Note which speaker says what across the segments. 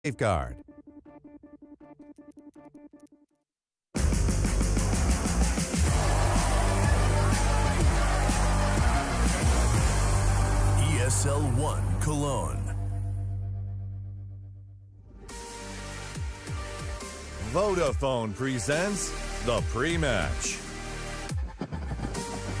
Speaker 1: Safeguard.
Speaker 2: ESL One Cologne.
Speaker 1: Vodafone presents the pre-match.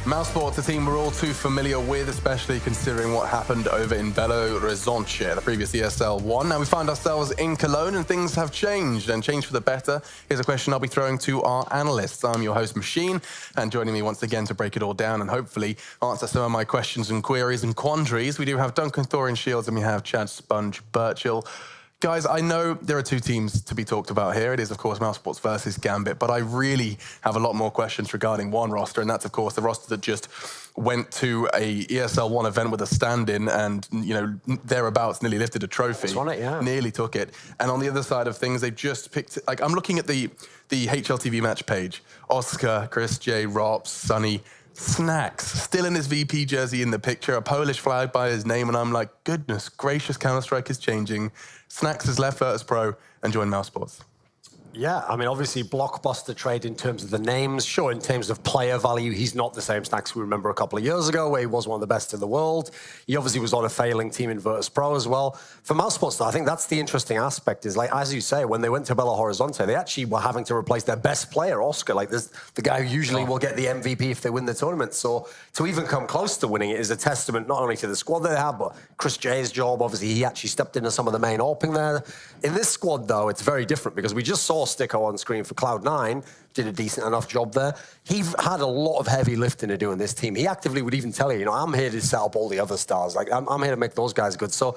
Speaker 3: Mousesports, a team we're all too familiar with, especially considering what happened over in Belo Horizonte, the previous ESL One. Now we find ourselves in Cologne and things have changed, and changed for the better. Here's a question I'll be throwing to our analysts. I'm your host, Machine, and joining me once again to break it all down and hopefully answer some of my questions and queries and quandaries, we do have Duncan Thorin Shields and we have Chad Sponge Birchall. Guys, I know there are two teams to be talked about here. It is, of course, Mousesports versus Gambit, but I really have a lot more questions regarding one roster, and that's, of course, the roster that just went to a ESL One event with a stand-in and, you know, thereabouts nearly lifted a trophy.
Speaker 4: That's right, yeah.
Speaker 3: Nearly took it. And on the other side of things, they've just picked, like, I'm looking at the HLTV match page. Oscar, Chris J, Rops, Sonny, Snacks, still in his VP jersey in the picture, a Polish flag by his name, and I'm like, goodness gracious, Counter-Strike is changing. Snacks has left Virtus Pro and joined Mousesports.
Speaker 4: Yeah, I mean, obviously, blockbuster trade in terms of the names. Sure, in terms of player value, he's not the same Snacks we remember a couple of years ago, where he was one of the best in the world. He obviously was on a failing team in Virtus Pro as well. For Mousesports, though, I think that's the interesting aspect, is like, as you say, when they went to Belo Horizonte, they actually were having to replace their best player, Oscar. Like, this, the guy who usually will get the MVP if they win the tournament. So to even come close to winning it is a testament not only to the squad that they have, but Chris J's job. Obviously, he actually stepped into some of the main AWPing there. In this squad, though, it's very different because we just saw Sticko on screen for Cloud9, did a decent enough job there. He had a lot of heavy lifting to do in this team. He actively would even tell you, you know, I'm here to set up all the other stars. Like, I'm here to make those guys good. So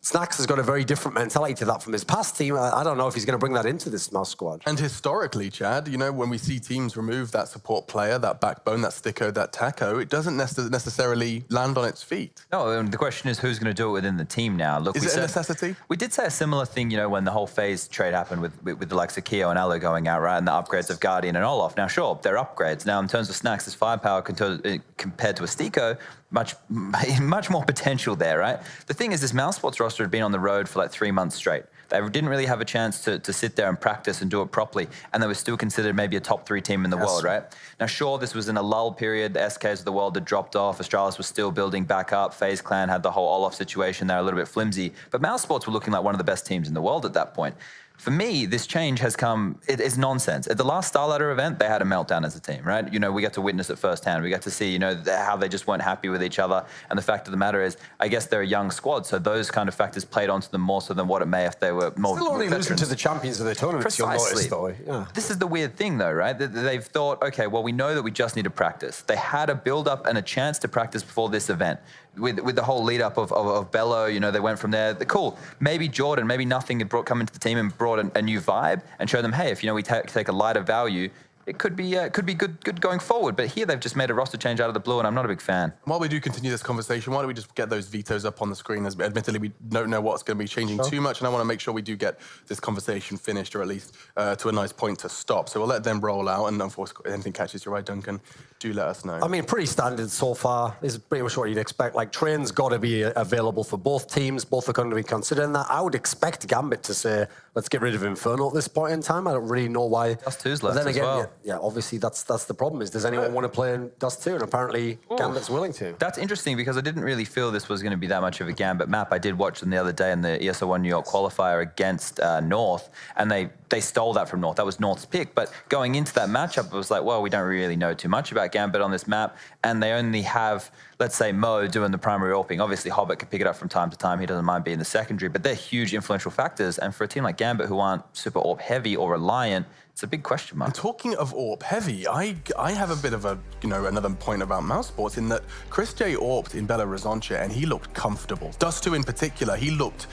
Speaker 4: Snacks has got a very different mentality to that from his past team. I don't know if he's going to bring that into this Mouse squad.
Speaker 3: And historically, Chad, you know, when we see teams remove that support player, that backbone, that Sticko, that Taco, it doesn't necessarily land on its feet.
Speaker 5: No, the question is who's going to do it within the team now. Look,
Speaker 3: is it a necessity?
Speaker 5: We did say a similar thing, you know, when the whole phase trade happened with the likes of Keo and Alo going out, right, and the upgrades of Guardian and Olaf. Now, sure, they're upgrades. Now, in terms of Snacks' firepower compared to a Sticko, much more potential there, right? The thing is, this Mousesports roster had been on the road for like 3 months straight. They didn't really have a chance to sit there and practice and do it properly, and they were still considered maybe a top 3 team in the world, right? Now, sure, this was in a lull period. The SKs of the world had dropped off. Australis was still building back up. FaZe Clan had the whole Olaf situation there, a little bit flimsy. But Mousesports were looking like one of the best teams in the world at that point. For me, this change has come, it is nonsense. At the last Starladder event, they had a meltdown as a team, right? You know, we got to witness it firsthand. We got to see, you know, how they just weren't happy with each other. And the fact of the matter is, I guess they're a young squad, so those kind of factors played onto them more so than what it may if they were more
Speaker 4: Still only losing to the champions of the tournament, you'll notice, though. Yeah.
Speaker 5: This is the weird thing, though, right? They've thought, okay, well, we know that we just need to practice. They had a build-up and a chance to practice before this event. With the whole lead-up of Belo, you know, they went from there. Cool. Maybe Jordan, maybe nothing had come into the team and brought a new vibe and showed them, hey, if, you know, we take a lighter value, it could be good going forward. But here they've just made a roster change out of the blue, and I'm not a big fan.
Speaker 3: While we do continue this conversation, why don't we just get those vetoes up on the screen? As admittedly, we don't know what's going to be changing too much, and I want to make sure we do get this conversation finished, or at least to a nice point to stop. So we'll let them roll out, and of course, if anything catches your eye, Duncan, do let us know.
Speaker 4: I mean, pretty standard so far. This is pretty much what you'd expect. Like, train's got to be available for both teams. Both are going to be considering that. I would expect Gambit to say, let's get rid of Inferno at this point in time. I don't really know why.
Speaker 5: Dust2's left as well.
Speaker 4: Yeah, obviously that's the problem. Is does anyone want to play in Dust2? And apparently Gambit's willing to.
Speaker 5: That's interesting because I didn't really feel this was going to be that much of a Gambit map. I did watch them the other day in the ESL One New York qualifier against North, and they stole that from North. That was North's pick. But going into that matchup, it was like, well, we don't really know too much about Gambit on this map, and they only have, let's say, Mo doing the primary AWPing. Obviously, Hobbit can pick it up from time to time. He doesn't mind being the secondary, but they're huge influential factors. And for a team like Gambit, who aren't super AWP heavy or reliant, it's a big question mark.
Speaker 3: And talking of AWP heavy, I have a bit of a, you know, another point about Mousesports in that Chris J AWP'd in Belo Horizonte and he looked comfortable. Dust2 in particular, he looked,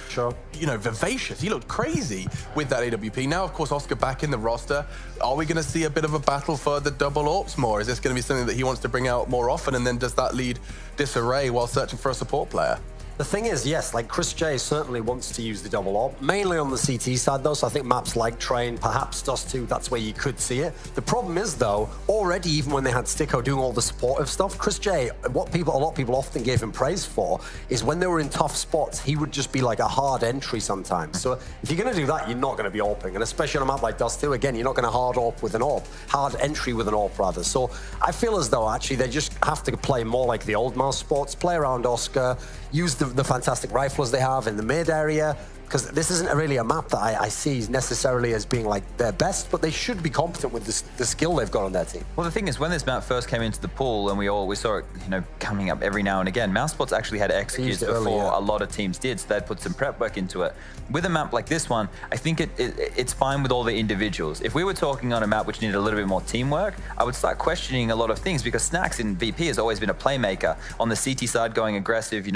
Speaker 3: you know, vivacious. He looked crazy with that AWP. Now, of course, Oscar back in the roster. Are we going to see a bit of a battle for the double AWPs more? Is this going to be something that he wants to bring out more often? And then does that lead disarray while searching for a support player?
Speaker 4: The thing is, yes, like Chris J certainly wants to use the double orb, mainly on the CT side though, so I think maps like Train, perhaps Dust2, that's where you could see it. The problem is though, already even when they had Sticko doing all the supportive stuff, Chris J, what a lot of people often gave him praise for is when they were in tough spots, he would just be like a hard entry sometimes. So if you're gonna do that, you're not gonna be AWPing, and especially on a map like Dust2, again, you're not gonna hard AWP with an AWP, hard entry with an AWP rather. So I feel as though actually they just have to play more like the old mousesports, play around Oscar, use the fantastic rifles they have in the mid area, because this isn't really a map that I see necessarily as being like their best, but they should be competent with the skill they've got on their team.
Speaker 5: Well, the thing is, when this map first came into the pool, and we saw it, coming up every now and again, mousesports actually had executes before a lot of teams did, so they'd put some prep work into it. With a map like this one, I think it's fine with all the individuals. If we were talking on a map which needed a little bit more teamwork, I would start questioning a lot of things, because Snax in VP has always been a playmaker. On the CT side, going aggressive,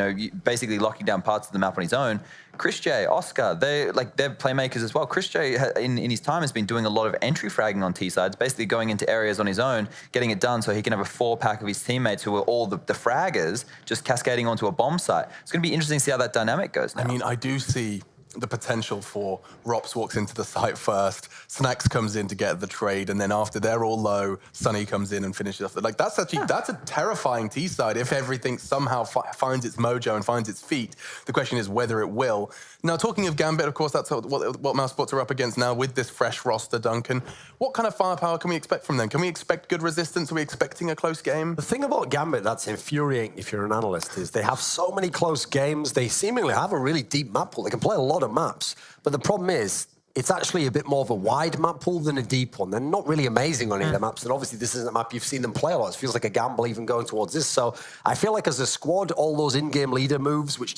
Speaker 5: basically locking down parts of the map on his own. Chris J, Oscar, they're playmakers as well. Chris J, in his time, has been doing a lot of entry fragging on T sides, basically going into areas on his own, getting it done so he can have a 4-pack of his teammates who are all the fraggers, just cascading onto a bomb site. It's going to be interesting to see how that dynamic goes now.
Speaker 3: I mean, I do see the potential for Rops walks into the site first, Snax comes in to get the trade, and then after they're all low, Sunny comes in and finishes off. Like, that's a terrifying T side if everything somehow finds its mojo and finds its feet. The question is whether it will. Now, talking of Gambit, of course, that's what mousesports are up against now with this fresh roster, Duncan. What kind of firepower can we expect from them? Can we expect good resistance? Are we expecting a close game?
Speaker 4: The thing about Gambit that's infuriating if you're an analyst is they have so many close games. They seemingly have a really deep map pool. They can play a lot of maps. But the problem is, it's actually a bit more of a wide map pool than a deep one. They're not really amazing on any of the maps, and obviously this isn't a map you've seen them play a lot. It feels like a gamble even going towards this. So I feel like as a squad, all those in-game leader moves, which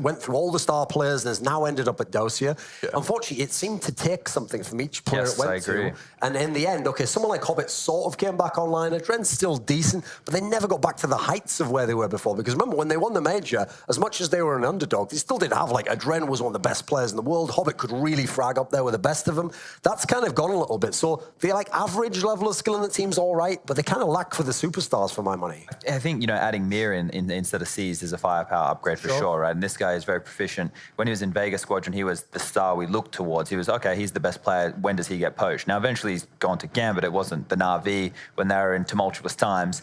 Speaker 4: went through all the star players and has now ended up at Dosia. Yeah. Unfortunately, it seemed to take something from each player it went to. And in the end, okay, someone like Hobbit sort of came back online. Adren's still decent, but they never got back to the heights of where they were before. Because remember, when they won the major, as much as they were an underdog, they still did have, like, Adren was one of the best players in the world. Hobbit could really frag up there with the best of them. That's kind of gone a little bit. So the, like, average level of skill in the team's all right, but they kind of lack for the superstars, for my money.
Speaker 5: I think, adding Mir in instead of Seized is a firepower upgrade for sure, right? And this guy is very proficient. When he was in Vegas Squadron, he was the star we looked towards. He was, okay, he's the best player. When does he get poached? Now, eventually he's gone to Gambit. It wasn't the Na'Vi when they were in tumultuous times.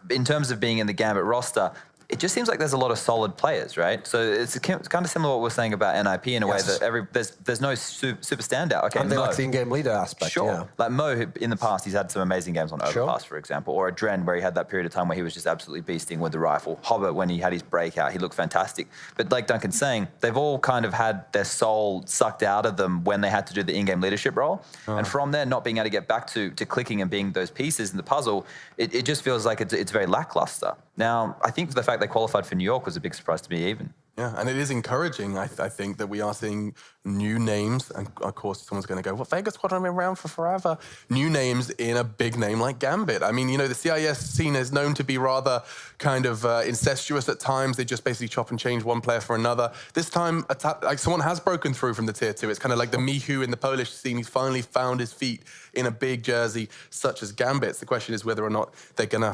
Speaker 5: In terms of being in the Gambit roster, it just seems like there's a lot of solid players, right? So it's kind of similar to what we're saying about NIP in a way that there's no super standout. Okay,
Speaker 4: and they
Speaker 5: Mo,
Speaker 4: like the in-game leader aspect.
Speaker 5: Sure.
Speaker 4: Yeah.
Speaker 5: Like Mo, in the past, he's had some amazing games on Overpass, for example, or Adren, where he had that period of time where he was just absolutely beasting with the rifle. Hobbit, when he had his breakout, he looked fantastic. But like Duncan's saying, they've all kind of had their soul sucked out of them when they had to do the in-game leadership role. And from there, not being able to get back to clicking and being those pieces in the puzzle, it just feels like it's very lackluster. Now, I think the fact they qualified for New York was a big surprise to me even.
Speaker 3: Yeah, and it is encouraging, I think, that we are seeing new names. And of course, someone's going to go, well, Vegas Squadron have been around for forever. New names in a big name like Gambit. I mean, the CIS scene is known to be rather kind of incestuous at times. They just basically chop and change one player for another. This time, like someone has broken through from the tier 2. It's kind of like the Mihu in the Polish scene. He's finally found his feet in a big jersey such as Gambit's. The question is whether or not they're gonna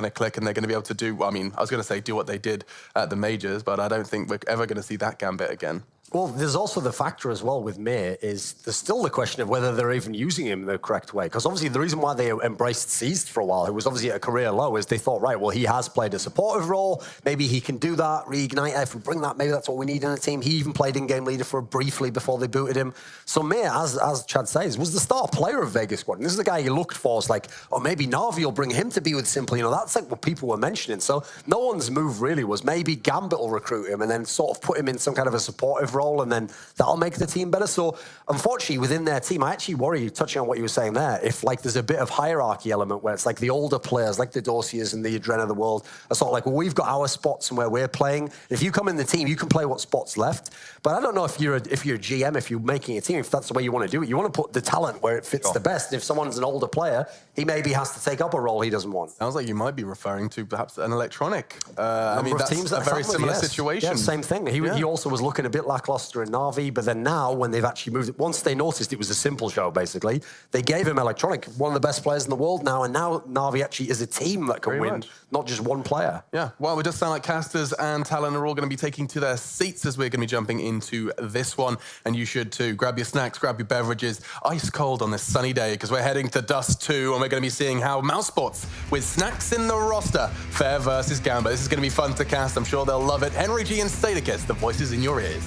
Speaker 3: click and they're gonna be able to do. I mean, I was gonna say do what they did at the majors, but I don't think we're ever gonna see that Gambit again.
Speaker 4: Well, there's also the factor as well with Mir is there's still the question of whether they're even using him the correct way. Because obviously the reason why they embraced Seized for a while, who was obviously at a career low, is they thought, right, well, he has played a supportive role. Maybe he can do that, reignite. If we bring that, maybe that's what we need in a team. He even played in-game leader for briefly before they booted him. So Mir, as Chad says, was the star player of Vegas Squad. And this is the guy you looked for. It's like, oh, maybe Na'Vi will bring him to be with Simple. That's like what people were mentioning. So no one's move really was maybe Gambit will recruit him and then sort of put him in some kind of a supportive role and then that'll make the team better. So unfortunately, within their team, I actually worry, touching on what you were saying there, if like there's a bit of hierarchy element where it's like the older players, like the Dorsiers and the Adren of the world, are sort of like, well, we've got our spots and where we're playing. If you come in the team, you can play what spots left. But I don't know if you're a GM, if you're making a team, if that's the way you want to do it. You want to put the talent where it fits the best. And if someone's an older player, he maybe has to take up a role he doesn't want.
Speaker 3: Sounds like you might be referring to perhaps an Electronic. I mean, that's
Speaker 4: teams
Speaker 3: a very similar situation.
Speaker 4: Yeah, same thing. He also was looking a bit lackluster in Na'Vi, but then then now, when they've actually moved it, once they noticed it was a simple show, basically, they gave him Electronic, one of the best players in the world now, and now Na'Vi actually is a team that can win, not just one player.
Speaker 3: Yeah, well, it does sound like Casters and Talon are all going to be taking to their seats as we're going to be jumping into this one, and you should too. Grab your snacks, grab your beverages, ice cold on this sunny day, because we're heading to Dust2, and we're going to be seeing how mousesports, with snacks in the roster, fare versus Gambit. This is going to be fun to cast. I'm sure they'll love it. Henry G and Stadicus, the voices in your ears.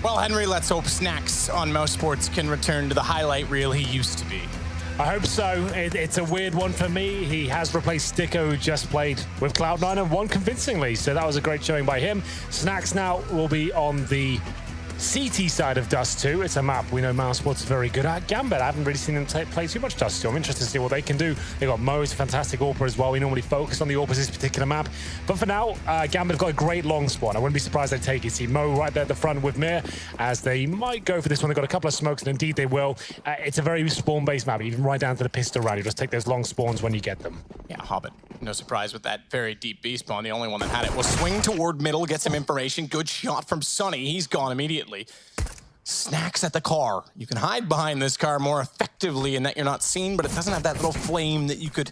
Speaker 6: Well, Henry, let's hope Snacks on mousesports can return to the highlight reel he used to be.
Speaker 7: I hope so. It's a weird one for me. He has replaced Sticko, who just played with Cloud9 and won convincingly, so that was a great showing by him. Snacks now will be on the CT side of Dust2. It's a map we know mousesports is very good at. Gambit, I haven't really seen them play too much Dust2. I'm interested to see what they can do. They've got Mo, who's a fantastic AWPer as well. We normally focus on the AWPers this particular map. But for now, Gambit have got a great long spawn. I wouldn't be surprised they take it. See Mo right there at the front with Mir, as they might go for this one. They've got a couple of smokes, and indeed they will. It's a very spawn-based map, even right down to the pistol round. You just take those long spawns when you get them.
Speaker 6: Yeah, Hobbit. No surprise with that very deep B spawn. The only one that had it was swing toward middle, get some information. Good shot from Sunny. He's gone immediately. Snacks at the car. You can hide behind this car more effectively in that you're not seen, but it doesn't have that little flame that you could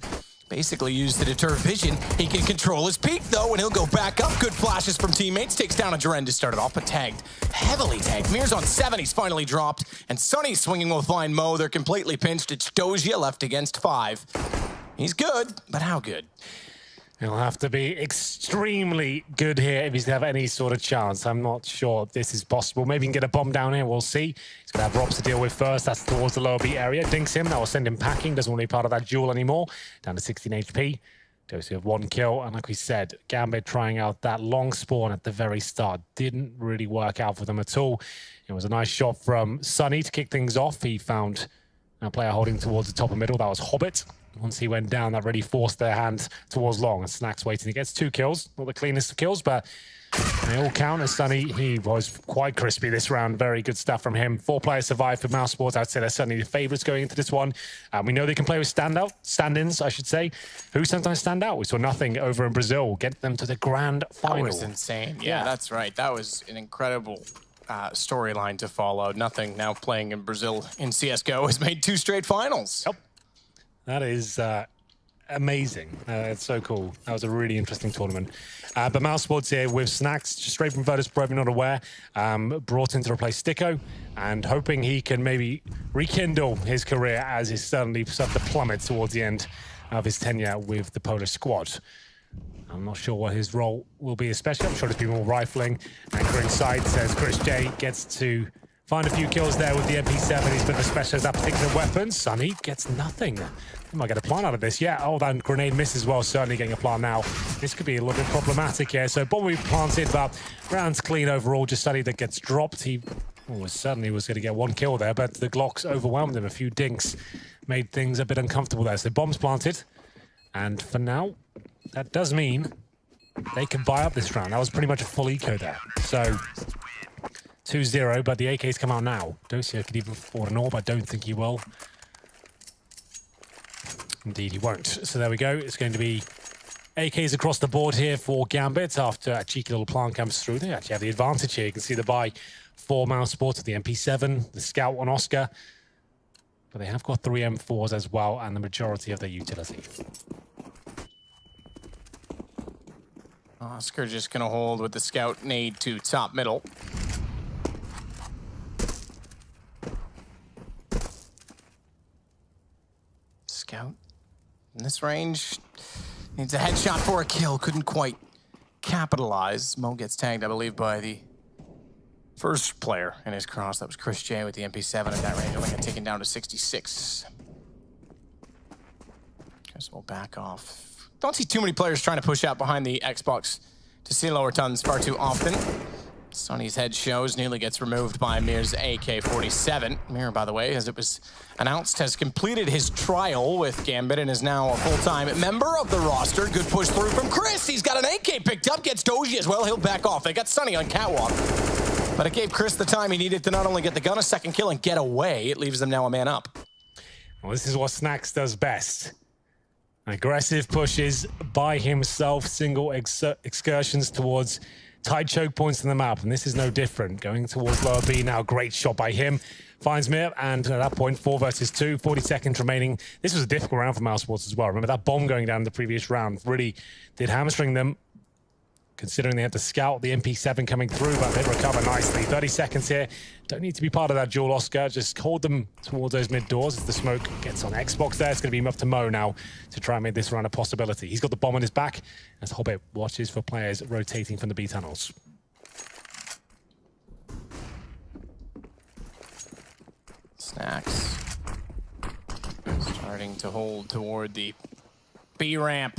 Speaker 6: basically use to deter vision. He can control his peak, though, and he'll go back up. Good flashes from teammates. Takes down a Duran to start it off, but tagged. Heavily tagged. Mir's on 7. He's finally dropped. And Sunny's swinging will find Mo. They're completely pinched. It's Doja left against 5. He's good, but how good?
Speaker 7: He'll have to be extremely good here if he's to have any sort of chance. I'm not sure this is possible. Maybe he can get a bomb down here. We'll see. He's going to have Robs to deal with first. That's towards the lower B area. Dinks him. That will send him packing. Doesn't want to be part of that duel anymore. Down to 16 HP. Does have 1 kill. And like we said, Gambit trying out that long spawn at the very start. Didn't really work out for them at all. It was a nice shot from Sunny to kick things off. He found a player holding towards the top of middle. That was Hobbit. Once he went down, that really forced their hand towards long. And Snacks waiting. He gets 2 kills. Not the cleanest of kills, but they all count as Sunny. He was quite crispy this round. Very good stuff from him. 4 players survived for mousesports. I'd say they're certainly the favourites going into this one. We know they can play with stand-ins, I should say. Who sometimes stand out? We saw nothing over in Brazil. Get them to the grand final.
Speaker 6: That was insane. Yeah, that's right. That was an incredible storyline to follow. Nothing now playing in Brazil in CSGO has made 2 straight finals.
Speaker 7: Yep. That is amazing. It's so cool. That was a really interesting tournament. But mousesports here with Snacks, just straight from Virtus, probably not aware, brought in to replace Sticko, and hoping he can maybe rekindle his career as he suddenly started to plummet towards the end of his tenure with the Polish squad. I'm not sure what his role will be, especially. I'm sure there's people more rifling. Anchor inside, says Chris J. Gets to find a few kills there with the MP7. He's been the specialist at particular weapons. Sunny gets nothing. He might get a plant out of this. Yeah, oh, that grenade miss as well. Certainly getting a plant now. This could be a little bit problematic here. So Bobby planted, but round's clean overall. Just Sunny that gets dropped. He certainly was going to get 1 kill there, but the Glocks overwhelmed him. A few dinks made things a bit uncomfortable there. So bombs planted. And for now, that does mean they can buy up this round. That was pretty much a full eco there. So 2-0, but the AK's come out now. Dosia could even afford an AWP. I don't think he will. Indeed, he won't. So there we go. It's going to be AKs across the board here for Gambit after a cheeky little plant comes through. They actually have the advantage here. You can see the buy for mousesports with the MP7, the Scout on Oscar. But they have got 3 M4s as well, and the majority of their utility.
Speaker 6: Oscar just going to hold with the Scout nade to top middle. Scout in this range needs a headshot for a kill. Couldn't quite capitalize. Mo gets tagged, I believe, by the first player in his cross. That was Chris J with the MP7 at that range. Only got taken down to 66. Guess we'll back off. Don't see too many players trying to push out behind the Xbox to see lower tons far too often. Sonny's head shows, nearly gets removed by Mir's AK-47. Mir, by the way, as it was announced, has completed his trial with Gambit and is now a full-time member of the roster. Good push through from Chris. He's got an AK picked up, gets Doji as well. He'll back off. They got Sunny on catwalk. But it gave Chris the time he needed to not only get the gun a second kill and get away, it leaves them now a man up.
Speaker 7: Well, this is what Snacks does best. Aggressive pushes by himself, single excursions towards tight choke points in the map, and this is no different. Going towards lower B now, great shot by him. Finds Mir, and at that point, 4 versus 2, 40 seconds remaining. This was a difficult round for mousesports as well. Remember that bomb going down in the previous round really did hamstring them, considering they had to scout the MP7 coming through, but they recover nicely. 30 seconds here. Don't need to be part of that duel, Oscar. Just hold them towards those mid doors as the smoke gets on Xbox there. It's going to be up to Mo now to try and make this round a possibility. He's got the bomb on his back as Hobbit watches for players rotating from the B tunnels.
Speaker 6: Snacks starting to hold toward the B ramp.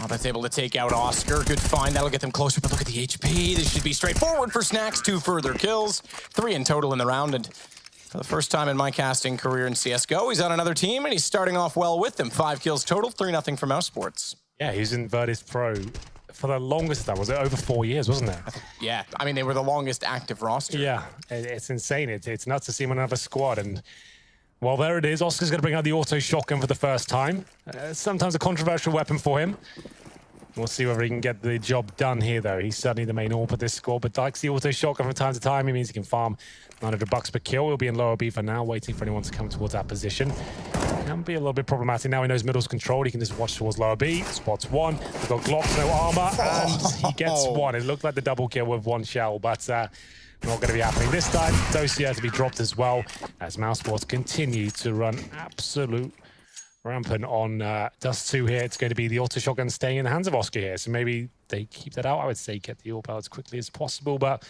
Speaker 6: Oh, that's able to take out Oscar. Good find. That'll get them closer, but look at the HP. This should be straightforward for Snacks. 2 further kills. 3 in total in the round. And for the first time in my casting career in CSGO, he's on another team, and he's starting off well with them. 5 kills total, 3-0 for mousesports.
Speaker 7: Yeah, he was in Virtus Pro for the longest time. Was it over 4 years, wasn't it?
Speaker 6: Yeah, I mean, they were the longest active roster.
Speaker 7: Yeah, it's insane. It's nuts to see him in another squad. And well, there it is. Oscar's going to bring out the auto shotgun for the first time. Sometimes a controversial weapon for him. We'll see whether he can get the job done here, though. He's certainly the main AWP of this squad, but likes the auto shotgun from time to time. It means he can farm $900 per kill. He'll be in lower B for now, waiting for anyone to come towards that position. Can be a little bit problematic now. He knows middle's controlled. He can just watch towards lower B. Spots one. We've got Glocks, no armor, and he gets one. It looked like the double kill with 1 shell, but not going to be happening this time. Dust2 to be dropped as well, as mousesports continue to run absolute rampant on Dust2 here. It's going to be the auto shotgun staying in the hands of Oscar here, so maybe they keep that out. I would say get the AWP out as quickly as possible, but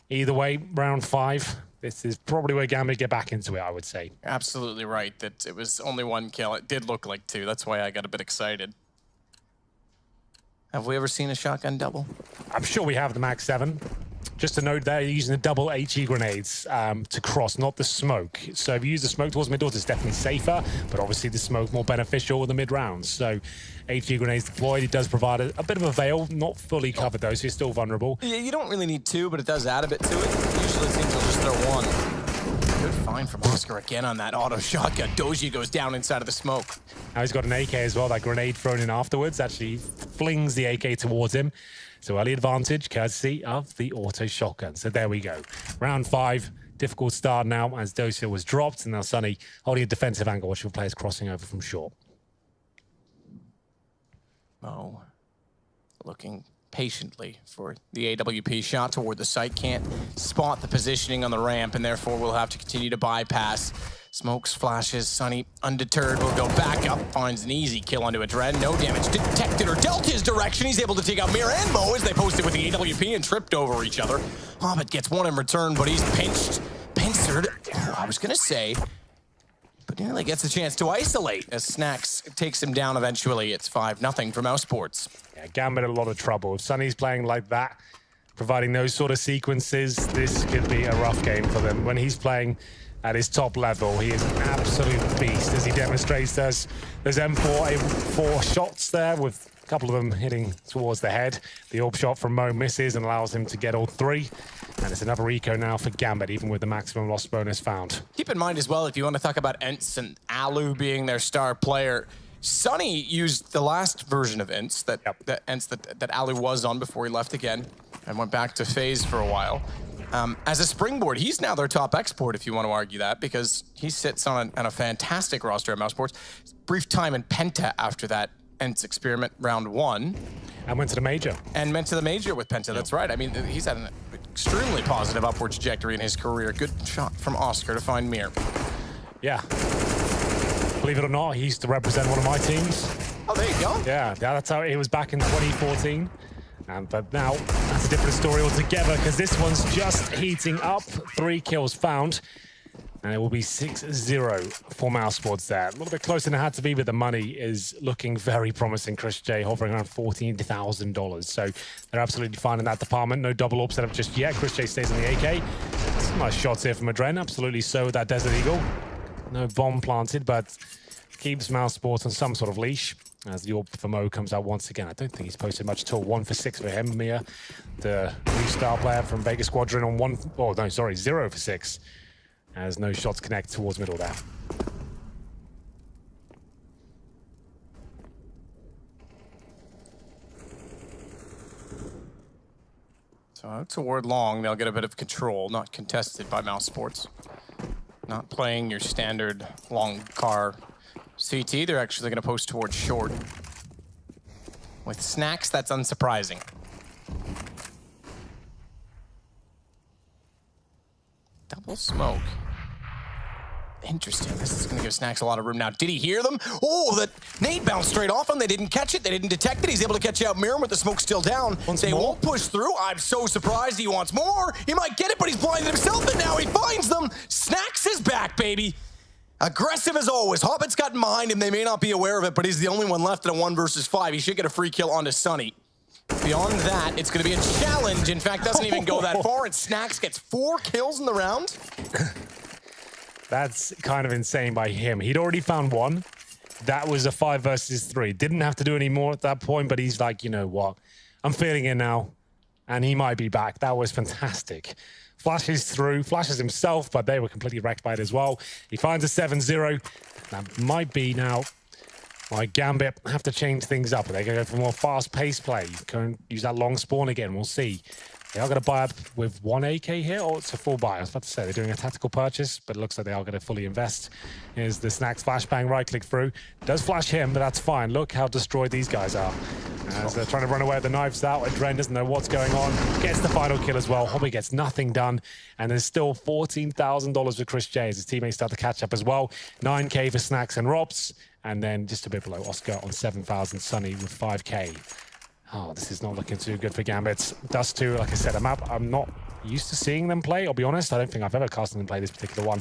Speaker 7: either way, round 5, this is probably where Gambit get back into it, I would say.
Speaker 6: Absolutely right that it was only 1 kill. It did look like 2. That's why I got a bit excited. Have we ever seen a shotgun double?
Speaker 7: I'm sure we have the Max 7. Just to note there, you're using the double HE grenades to cross, not the smoke. So if you use the smoke towards mid doors, it's definitely safer, but obviously the smoke more beneficial in the mid rounds. So HE grenades deployed, it does provide a bit of a veil, not fully covered though, so you're still vulnerable.
Speaker 6: Yeah, you don't really need 2, but it does add a bit to it. Usually it seems to just throw 1. Good find from Oscar again on that auto shotgun. Doji goes down inside of the smoke.
Speaker 7: Now he's got an AK as well. That grenade thrown in afterwards actually flings the AK towards him. So early advantage, courtesy of the auto shotgun. So there we go. Round 5, difficult start now as Dust2 was dropped, and now Sunny holding a defensive angle, watching players crossing over from short.
Speaker 6: Oh, looking patiently for the AWP shot toward the site. Can't spot the positioning on the ramp, and therefore will have to continue to bypass. Smokes, flashes, Sunny, undeterred, will go back up, finds an easy kill onto a Dread. No damage detected or dealt his direction. He's able to take out Mir and Mo as they posted with the AWP and tripped over each other. Hobbit gets 1 in return, but he's pincered. I was going to say, but nearly gets a chance to isolate as Snacks takes him down eventually. It's 5-0 for mousesports.
Speaker 7: Yeah, Gambit in a lot of trouble. If Sunny's playing like that, providing those sort of sequences, this could be a rough game for them. When he's playing at his top level, he is an absolute beast, as he demonstrates us. There's M4, 4 shots there, with a couple of them hitting towards the head. The AWP shot from Mo misses and allows him to get all 3. And it's another eco now for Gambit, even with the maximum loss bonus found.
Speaker 6: Keep in mind as well, if you want to talk about Ents and Alu being their star player, Sunny used the last version of Ents that Ents that Alu was on before he left again and went back to FaZe for a while. As a springboard, he's now their top export, if you want to argue that, because he sits on a fantastic roster at mousesports. Brief time in Penta after that Ents experiment round 1.
Speaker 7: And went to the major.
Speaker 6: And went to the major with Penta, that's right. I mean, he's had an extremely positive upward trajectory in his career. Good shot from Oscar to find Mir.
Speaker 7: Yeah. Believe it or not, he used to represent one of my teams.
Speaker 6: Oh, there you go.
Speaker 7: Yeah, that's how it was back in 2014. But now, that's a different story altogether, because this one's just heating up. 3 kills found. And it will be 6-0 for mousesports there. A little bit closer than it had to be, but the money is looking very promising. Chris J hovering around $14,000. So they're absolutely fine in that department. No double AWP set up just yet. Chris J stays on the AK. Some nice shots here from Adren. Absolutely so with that Desert Eagle. No bomb planted, but keeps mousesports on some sort of leash. As the AWP for Mo comes out once again. I don't think he's posted much at all. 1 for 6 for him. Mia, the new star player from Vegas Squadron on 0 for 6. As no shots connect towards middle there.
Speaker 6: So out toward long, they'll get a bit of control, not contested by mousesports. Not playing your standard long car CT, they're actually going to post towards short. With Snacks, that's unsurprising. Double smoke. Interesting. This is going to give Snacks a lot of room now. Did he hear them? Oh, that nade bounced straight off him. They didn't catch it. They didn't detect it. He's able to catch out Miram with the smoke still down. They won't push through. I'm so surprised he wants more. He might get it, but he's blinded himself, and now he finds them. Snacks is back, baby. Aggressive as always. Hobbit's gotten behind him. They may not be aware of it, but he's the only one left in a 1 versus 5. He should get a free kill onto Sunny. Beyond that, it's going to be a challenge. In fact, doesn't even go that far, and Snacks gets 4 kills in the round.
Speaker 7: That's kind of insane by him. He'd already found 1. That was a 5 versus 3. Didn't have to do any more at that point, but he's like, you know what? I'm feeling it now, and he might be back. That was fantastic. Flashes through, flashes himself, but they were completely wrecked by it as well. He finds a 7-0. That might be now like Gambit have to change things up. They're going to go for more fast-paced play. Go and use that long spawn again. We'll see. They are going to buy up with 1 AK here, or it's a full buy. I was about to say they're doing a tactical purchase, but it looks like they are going to fully invest. Here's the Snacks flashbang, right-click through. Does flash him, but that's fine. Look how destroyed these guys are. As they're trying to run away with the knives out, Adren doesn't know what's going on. Gets the final kill as well. Hobby gets nothing done. And there's still $14,000 for Chris J as his teammates start to catch up as well. 9K for Snacks and Robs. And then just a bit below Oscar on 7,000. Sunny with 5K. Oh, this is not looking too good for Gambit. Dust2, like I said, I'm not used to seeing them play, I'll be honest. I don't think I've ever cast them play this particular one.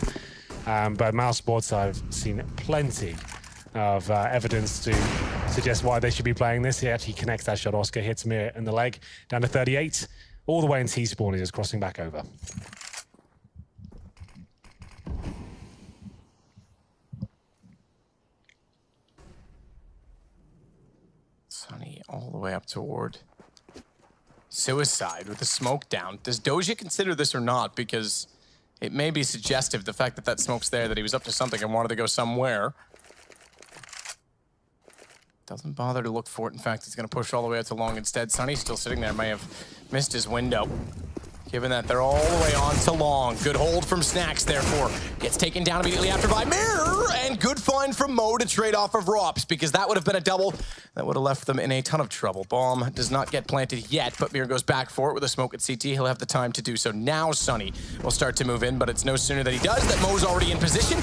Speaker 7: But mousesports, I've seen plenty of evidence to suggest why they should be playing this. He actually connects that shot. Oscar hits Mir in the leg, down to 38. All the way in T-spawn, he is crossing back over.
Speaker 6: Sunny all the way up toward Suicide with the smoke down. Does Doja consider this or not? Because it may be suggestive, the fact that that smoke's there, that he was up to something and wanted to go somewhere. Doesn't bother to look for it. In fact, he's going to push all the way out to long instead. Sunny's still sitting there, may have missed his window. Given that they're all the way on to long. Good hold from Snacks, therefore. Gets taken down immediately after by Mirror. And good find from Mo to trade off of Rops, because that would have been a double. That would have left them in a ton of trouble. Bomb does not get planted yet, but Mirror goes back for it with a smoke at CT. He'll have the time to do so. Now Sunny will start to move in, but it's no sooner that he does that Mo's already in position.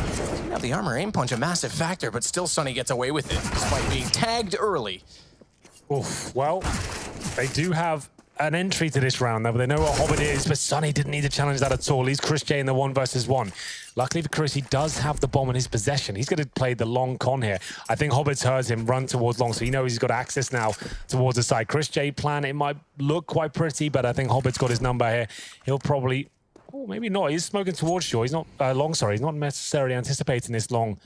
Speaker 6: Now the armor aim punch, a massive factor, but still Sunny gets away with it, despite being tagged early.
Speaker 7: Oof. Well, they do have an entry to this round, though, but they know what Hobbit is, but Sunny didn't need to challenge that at all. He's Chris J in the 1 versus 1. Luckily for Chris, he does have the bomb in his possession. He's going to play the long con here. I think Hobbit's heard him run towards long, so he knows he's got access now towards the side. Chris J plan, it might look quite pretty, but I think Hobbit's got his number here. He'll probably, oh, maybe not. He's smoking towards shore. He's not long, sorry. He's not necessarily anticipating this long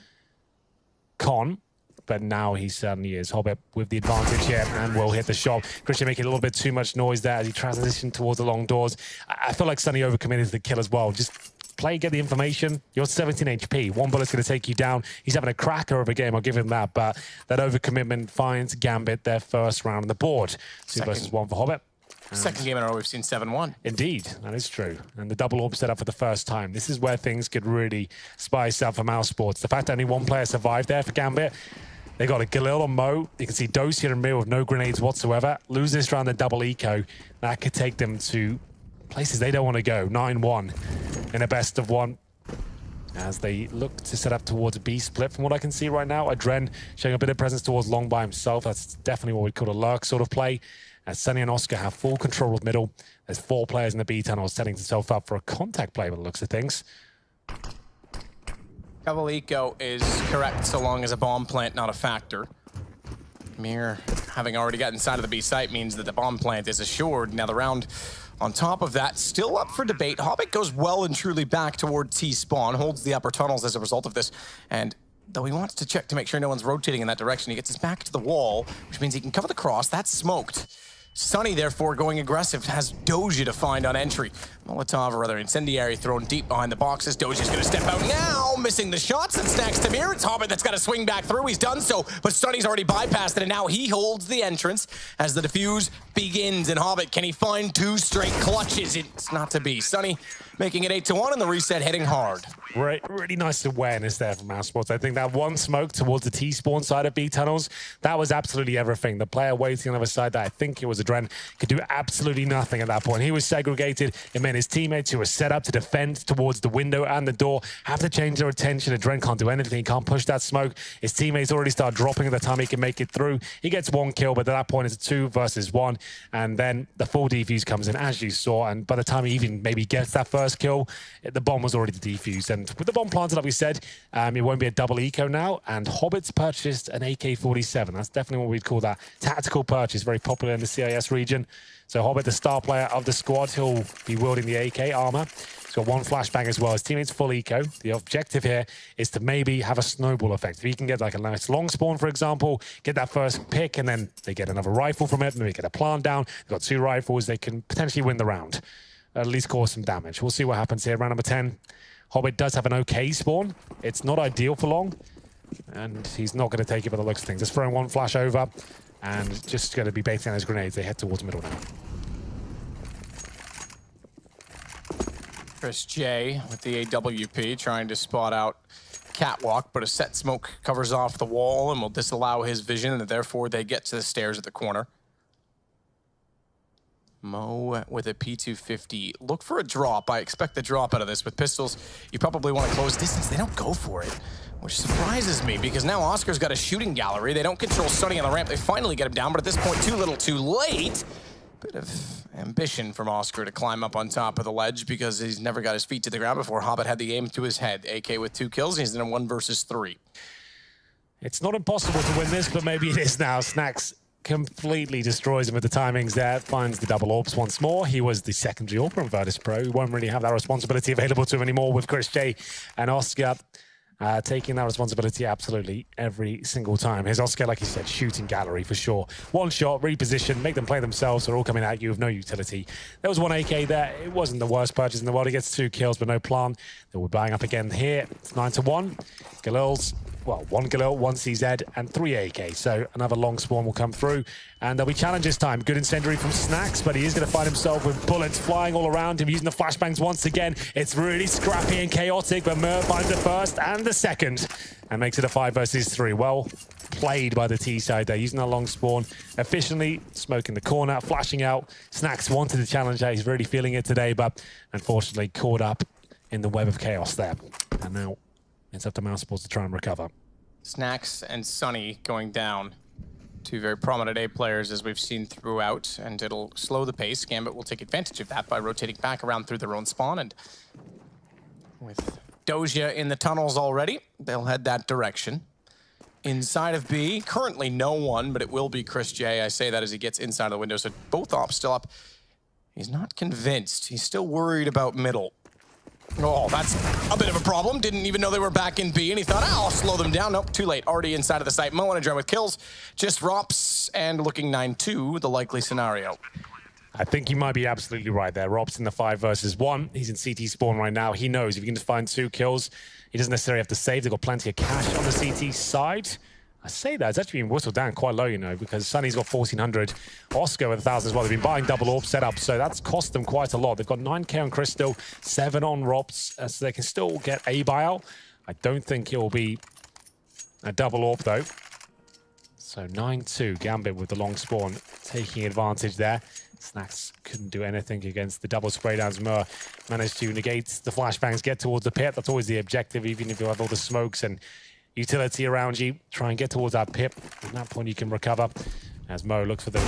Speaker 7: con. But now he certainly is. Hobbit with the advantage here and will hit the shot. Christian making a little bit too much noise there as he transitioned towards the long doors. I feel like Sunny overcommitted to the kill as well. Just play, get the information. You're 17 HP. 1 bullet's going to take you down. He's having a cracker of a game, I'll give him that. But that overcommitment finds Gambit their first round on the board. 2 versus 1 for Hobbit.
Speaker 6: Second game in a row, we've seen 7-1.
Speaker 7: Indeed, that is true. And the double orb set up for the first time. This is where things could really spice up for mousesports. The fact that only 1 player survived there for Gambit. They got a Galil on Mo. You can see Dose here and Mir with no grenades whatsoever. Lose this round, the double eco. That could take them to places they don't want to go. 9-1 in a best of 1. As they look to set up towards a B split. From what I can see right now, Adren showing a bit of presence towards long by himself. That's definitely what we'd call a lurk sort of play. As Sunny and Oscar have full control of middle. There's 4 players in the B tunnel setting themselves up for a contact play by the looks of things.
Speaker 6: Double eco is correct so long as a bomb plant not a factor. Mir having already got inside of the B site means that the bomb plant is assured. Now the round on top of that still up for debate. Hobbit goes well and truly back toward T-spawn, holds the upper tunnels as a result of this, and though he wants to check to make sure no one's rotating in that direction, he gets his back to the wall, which means he can cover the cross. That's smoked. Sunny, therefore, going aggressive, has Doja to find on entry. Molotov, or rather incendiary, thrown deep behind the boxes. Doja's gonna step out now, missing the shots, and Snacks Tamir. It's Hobbit that's gotta swing back through. He's done so, but Sunny's already bypassed it, and now he holds the entrance as the defuse begins. And Hobbit, can he find 2 straight clutches? It's not to be. Sunny making it 8-1, and the reset hitting hard.
Speaker 7: Really nice awareness there from mousesports. I think that one smoke towards the T-spawn side of B tunnels, that was absolutely everything. The player waiting on the other side, that I think it was Adren, could do absolutely nothing at that point. He was segregated. It meant his teammates who were set up to defend towards the window and the door have to change their attention. Adren can't do anything. He can't push that smoke. His teammates already start dropping at the time he can make it through. He gets 1 kill, but at that point it's a 2 versus 1. And then the full defuse comes in, as you saw. And by the time he even maybe gets that first kill, the bomb was already defused. And with the bomb planted, like we said, it won't be a double eco now. And Hobbit's purchased an AK-47. That's definitely what we'd call that tactical purchase, very popular in the CIS region. So Hobbit, the star player of the squad, he'll be wielding the AK armor. He's got 1 flashbang as well. His teammate's full eco. The objective here is to maybe have a snowball effect. If he can get like a nice long spawn, for example, get that first pick, and then they get another rifle from it, and they get a plant down. They've got 2 rifles. They can potentially win the round. At least cause some damage. We'll see what happens here. Round number 10. Hobbit does have an okay spawn. It's not ideal for long, and he's not going to take it by the looks of things. Just throwing 1 flash over, and just going to be baiting on his grenades. They head towards middle now.
Speaker 6: Chris J with the AWP trying to spot out Catwalk, but a set smoke covers off the wall and will disallow his vision, and therefore they get to the stairs at the corner. Mo with a P250. Look for a drop. I expect the drop out of this. With pistols, you probably want to close distance. They don't go for it, which surprises me because now Oscar's got a shooting gallery. They don't control Sunny on the ramp. They finally get him down, but at this point, too little too late. Bit of ambition from Oscar to climb up on top of the ledge because he's never got his feet to the ground before. Hobbit had the aim to his head. AK with 2 kills. He's in a 1 versus 3.
Speaker 7: It's not impossible to win this, but maybe it is now. Snacks completely destroys him with the timings there, finds the double orbs once more. He was the secondary AWP on Virtus Pro. He won't really have that responsibility available to him anymore with Chris J and Oscar taking that responsibility absolutely every single time. Here's Oscar, like he said, shooting gallery for sure. 1 shot, reposition, make them play themselves. They're all coming at you with no utility. There was 1 AK there. It wasn't the worst purchase in the world. He gets 2 kills, but no plan. Then we're buying up again here. It's 9-1. Galil's, well, 1 Galil, 1 CZ, and 3 AK. So another long spawn will come through, and there'll be challenges time. Good incendiary from Snacks, but he is going to find himself with bullets flying all around him, using the flashbangs once again. It's really scrappy and chaotic, but Mer finds the first and the second, and makes it a 5 versus 3. Well played by the T side there, using that long spawn efficiently, smoking the corner, flashing out. Snacks wanted to challenge that. He's really feeling it today, but unfortunately caught up in the web of chaos there. And now it's up to mousesports to try and recover.
Speaker 6: Snacks and Sunny going down. 2 very prominent A players as we've seen throughout, and it'll slow the pace. Gambit will take advantage of that by rotating back around through their own spawn, and with Doja in the tunnels already, they'll head that direction. Inside of B, currently no one, but it will be Chris J. I say that as he gets inside of the window, so both ops still up. He's not convinced. He's still worried about middle. Oh, that's a bit of a problem. Didn't even know they were back in B, and he thought, oh, I'll slow them down. Nope, too late. Already inside of the site. Mo and Adren with kills. Just Rops and looking 9-2, the likely scenario.
Speaker 7: I think you might be absolutely right there. Rob's in the 5 versus 1. He's in CT spawn right now. He knows if he can just find 2 kills, he doesn't necessarily have to save. They've got plenty of cash on the CT side. I say that, it's actually been whistled down quite low, you know, because Sunny's got 1,400. Oscar with 1,000 as well. They've been buying double AWP setup, so that's cost them quite a lot. They've got 9K on Crystal, 7 on Rops, so they can still get a buyout. I don't think it will be a double AWP, though. So 9-2, Gambit with the long spawn, taking advantage there. Snacks couldn't do anything against the double spray downs. Mer managed to negate the flashbangs, get towards the pit. That's always the objective, even if you have all the smokes and utility around you. Try and get towards that pit. At that point, you can recover. As Mo looks for the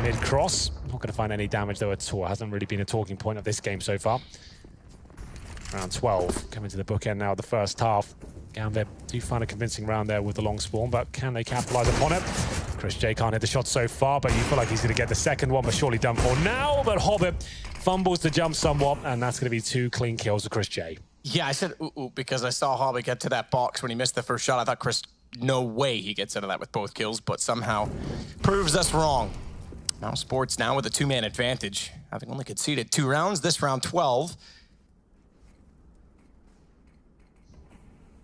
Speaker 7: mid-cross. Not going to find any damage, though, at all. Hasn't really been a talking point of this game so far. Round 12, coming to the bookend now, the first half. Gambit do find a convincing round there with the long spawn, but can they capitalize upon it? Chris J can't hit the shot so far, but you feel like he's going to get the second one, but surely done for now. But Hobbit fumbles to jump somewhat, and that's going to be 2 clean kills for Chris J.
Speaker 6: Yeah, I said ooh because I saw Hobbit get to that box when he missed the first shot. I thought Chris, no way he gets out of that with both kills, but somehow proves us wrong. mousesports now with a 2-man advantage, having only conceded 2 rounds, this round 12.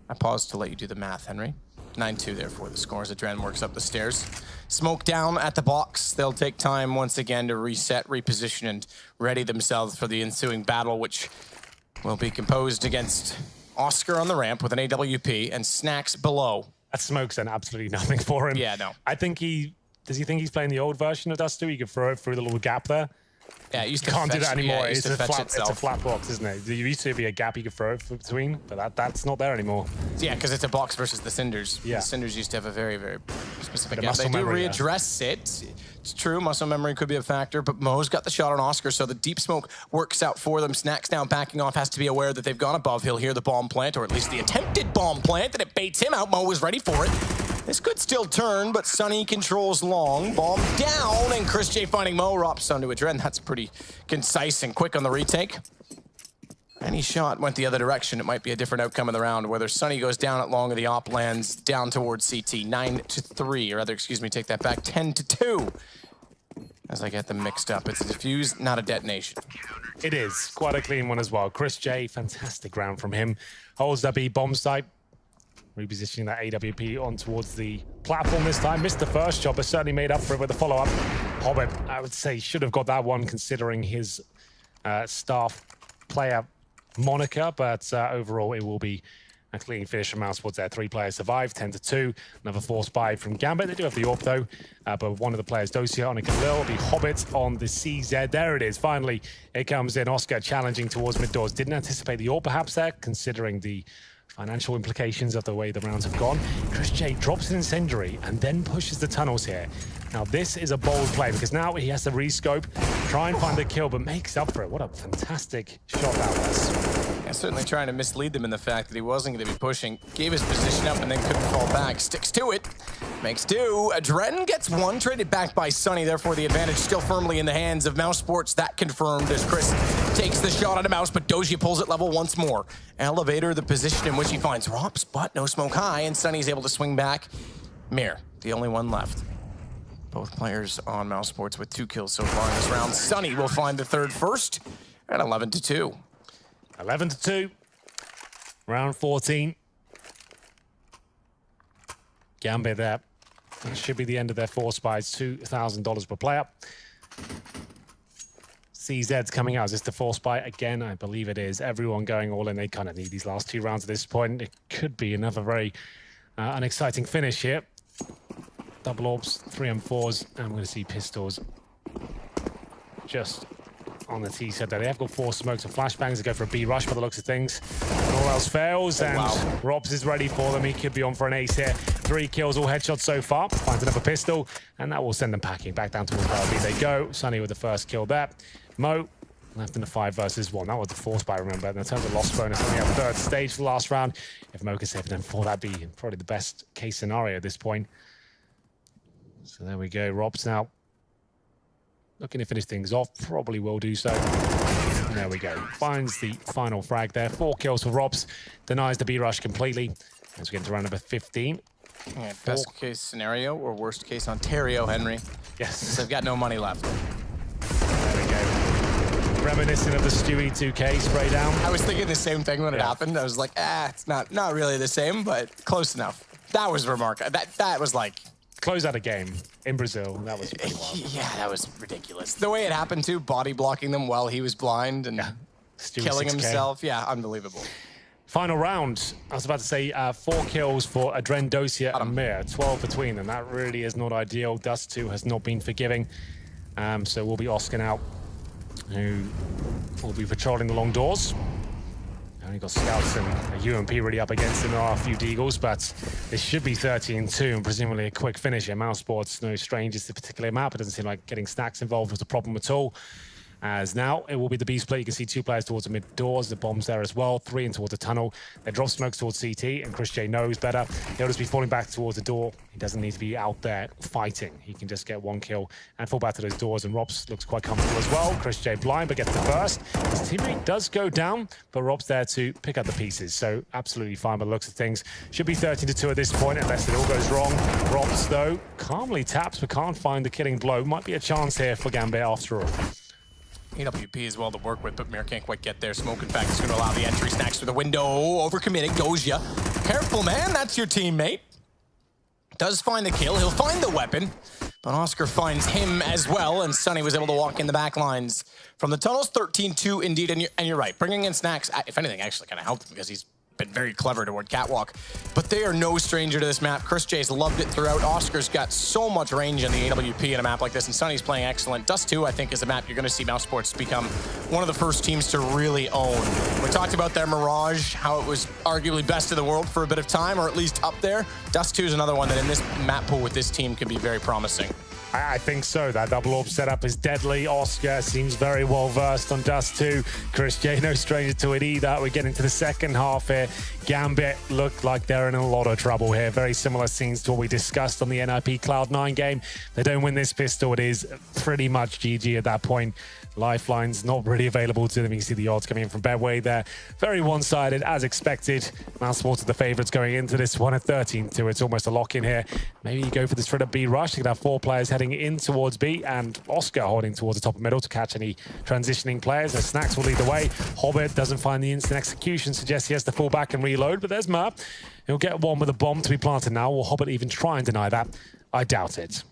Speaker 6: I paused to let you do the math, Henry. 9-2 therefore the score as Adren works up the stairs. Smoke down at the box. They'll take time once again to reset, reposition, and ready themselves for the ensuing battle, which will be composed against Oscar on the ramp with an AWP and Snacks below.
Speaker 7: That smoke's done absolutely nothing for him.
Speaker 6: Yeah, no.
Speaker 7: I think does he think he's playing the old version of Dust2? You could throw it through the little gap there.
Speaker 6: Yeah, it used to
Speaker 7: Can't do that anymore.
Speaker 6: Yeah,
Speaker 7: It's a flat box, isn't it? There used to be a gap you could throw it between, but that's not there anymore.
Speaker 6: Yeah, because it's a box versus the Cinders.
Speaker 7: Yeah.
Speaker 6: The Cinders used to have a very, very specific
Speaker 7: The
Speaker 6: gap. They
Speaker 7: muscle
Speaker 6: do
Speaker 7: memory, yeah.
Speaker 6: readdress it. It's true, muscle memory could be a factor, but Mo's got the shot on Oscar, so the deep smoke works out for them. Snacks now backing off, has to be aware that they've gone above. He'll hear the bomb plant, or at least the attempted bomb plant, and it baits him out. Mo was ready for it. This could still turn, but Sunny controls long. Bomb down, and Chris J finding Mo. Rops onto Adren. That's pretty concise and quick on the retake. Any shot went the other direction. It might be a different outcome of the round. Whether Sunny goes down at long or the op lands down towards CT. 9-3, or rather, excuse me, take that back. 10-2. As I get them mixed up. It's a defuse, not a detonation.
Speaker 7: It is. Quite a clean one as well. Chris J, fantastic round from him. Holds that B bomb site. Repositioning that AWP on towards the platform this time. Missed the first shot, but certainly made up for it with the follow-up. Hobbit, I would say, should have got that one considering his staff player moniker, but overall it will be a clean finish from mousesports there. 3 players survive, 10-2. Another force buy from Gambit. They do have the AWP though, but one of the players, Dosia on a Khalil, the Hobbit on the CZ. There it is, finally it comes in. Oscar challenging towards mid doors. Didn't anticipate the AWP perhaps there, considering the financial implications of the way the rounds have gone. Chris J drops an incendiary and then pushes the tunnels here. Now this is a bold play because now he has to rescope, try and find the kill, but makes up for it. What a fantastic shot that was.
Speaker 6: Yeah, certainly trying to mislead them in the fact that he wasn't going to be pushing. Gave his position up and then couldn't fall back. Sticks to it. Makes do. Adren gets one, traded back by Sunny. Therefore, the advantage still firmly in the hands of mousesports. That confirmed as Chris takes the shot at a mouse, but Doji pulls it level once more. Elevator, the position in which he finds Rops, but no smoke high, and Sunny's able to swing back. Mir, the only one left. Both players on mousesports with 2 kills so far in this round. Sunny will find the third first at 11-2.
Speaker 7: 11-2. Round 14. Gambit there. That should be the end of their force buys. $2,000 per player. CZ's coming out. Is this the force buy again? I believe it is. Everyone going all in. They kind of need these last 2 rounds at this point. It could be another very unexciting finish here. Double orbs, 3 and 4s, and we're going to see pistols just on the T set there. They have got 4 smokes and flashbangs to go for a B rush by the looks of things. All else fails, and Robs is ready for them. He could be on for an ace here. 3 kills, all headshots so far. Finds another pistol, and that will send them packing back down towards B. They go. Sunny with the first kill there. Mo left in the 5 versus 1. That was the force buy, remember. In terms of loss bonus, we have 3rd stage for the last round. If Mo can save them 4, that'd be probably the best case scenario at this point. So there we go. Robs now looking to finish things off. Probably will do so. And there we go. Finds the final frag there. 4 kills for Robs. Denies the B rush completely. As we get into round number 15.
Speaker 6: Yeah, best case scenario or worst case Ontario, Henry.
Speaker 7: Yes.
Speaker 6: They've got no money left.
Speaker 7: There we go. Reminiscent of the Stewie 2K spray down.
Speaker 6: I was thinking the same thing when it happened. I was like, it's not really the same, but close enough. That was remarkable. That was like...
Speaker 7: Close out a game in Brazil. That was pretty wild.
Speaker 6: Yeah, that was ridiculous. The way it happened too, body blocking them while he was blind and killing
Speaker 7: 6K.
Speaker 6: himself. Yeah, unbelievable.
Speaker 7: Final round. I was about to say 4 kills for Adren, Dosia, and Mir. 12 between them. That really is not ideal. Dust2 has not been forgiving. So we'll be Oscar out, who will be patrolling the long doors. Only got scouts and a UMP really up against him. There are a few deagles, but this should be 13-2 and presumably a quick finish here. Mousesports, no strangers to the particular map. It doesn't seem like getting Snacks involved was a problem at all. As now, it will be the B split. You can see 2 players towards the mid doors. The bomb's there as well. 3 in towards the tunnel. They drop smokes towards CT, and Chris J knows better. He'll just be falling back towards the door. He doesn't need to be out there fighting. He can just get 1 kill and fall back to those doors. And Robs looks quite comfortable as well. Chris J blind, but gets the burst. His teammate does go down, but Rob's there to pick up the pieces. So absolutely fine by the looks of things. Should be 13-2 at this point, unless it all goes wrong. Robs, though, calmly taps, but can't find the killing blow. Might be a chance here for Gambit after all.
Speaker 6: AWP is well to work with, but Mir can't quite get there. Smoke, in fact, is going to allow the entry. Snacks through the window, overcommitting. Doja, careful, man, that's your teammate. Does find the kill, he'll find the weapon, but Oscar finds him as well, and Sunny was able to walk in the back lines from the tunnels. 13-2 indeed, and you're right. Bringing in Snacks, if anything, actually kind of helped him because he's been very clever toward Catwalk, but they are no stranger to this map. Chris J's loved it throughout. Oscar's got so much range in the AWP in a map like this, and Sunny's playing excellent. Dust2, I think, is a map you're going to see mousesports become one of the first teams to really own. We talked about their Mirage, how it was arguably best in the world for a bit of time, or at least up there. Dust2 is another one that in this map pool with this team can be very promising.
Speaker 7: I think so. That double orb setup is deadly. Oscar seems very well versed on Dust2. Chris J, no stranger to it either. We're getting to the second half here. Gambit look like they're in a lot of trouble here. Very similar scenes to what we discussed on the NIP Cloud9 game. They don't win this pistol, it is pretty much GG at that point. Lifelines not really available to them. You can see the odds coming in from Bedway there. Very one-sided, as expected. mousesports are the favorites going into this one at 13-2. It's almost a lock-in here. Maybe you go for the straight-up B rush. You can have 4 players heading in towards B, and Oscar holding towards the top of middle to catch any transitioning players. And Snacks will lead the way. Hobbit doesn't find the instant execution, suggests he has to fall back and reload, but there's Merp. He'll get one with a bomb to be planted now. Will Hobbit even try and deny that? I doubt it.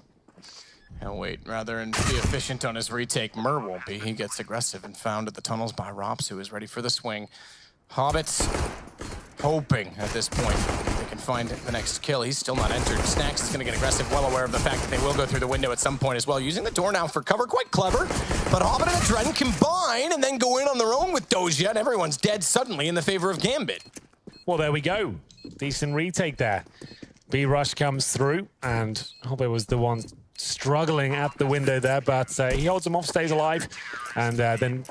Speaker 6: He'll wait rather and be efficient on his retake. Mur won't be. He gets aggressive and found at the tunnels by Rops, who is ready for the swing. Hobbit's hoping at this point they can find the next kill. He's still not entered. Snacks is going to get aggressive, well aware of the fact that they will go through the window at some point as well. Using the door now for cover, quite clever. But Hobbit and Adren combine and then go in on their own with Doja, and everyone's dead suddenly in the favor of Gambit.
Speaker 7: Well, there we go. Decent retake there. B rush comes through, and Hobbit was the one struggling at the window there, but he holds him off, stays alive, and then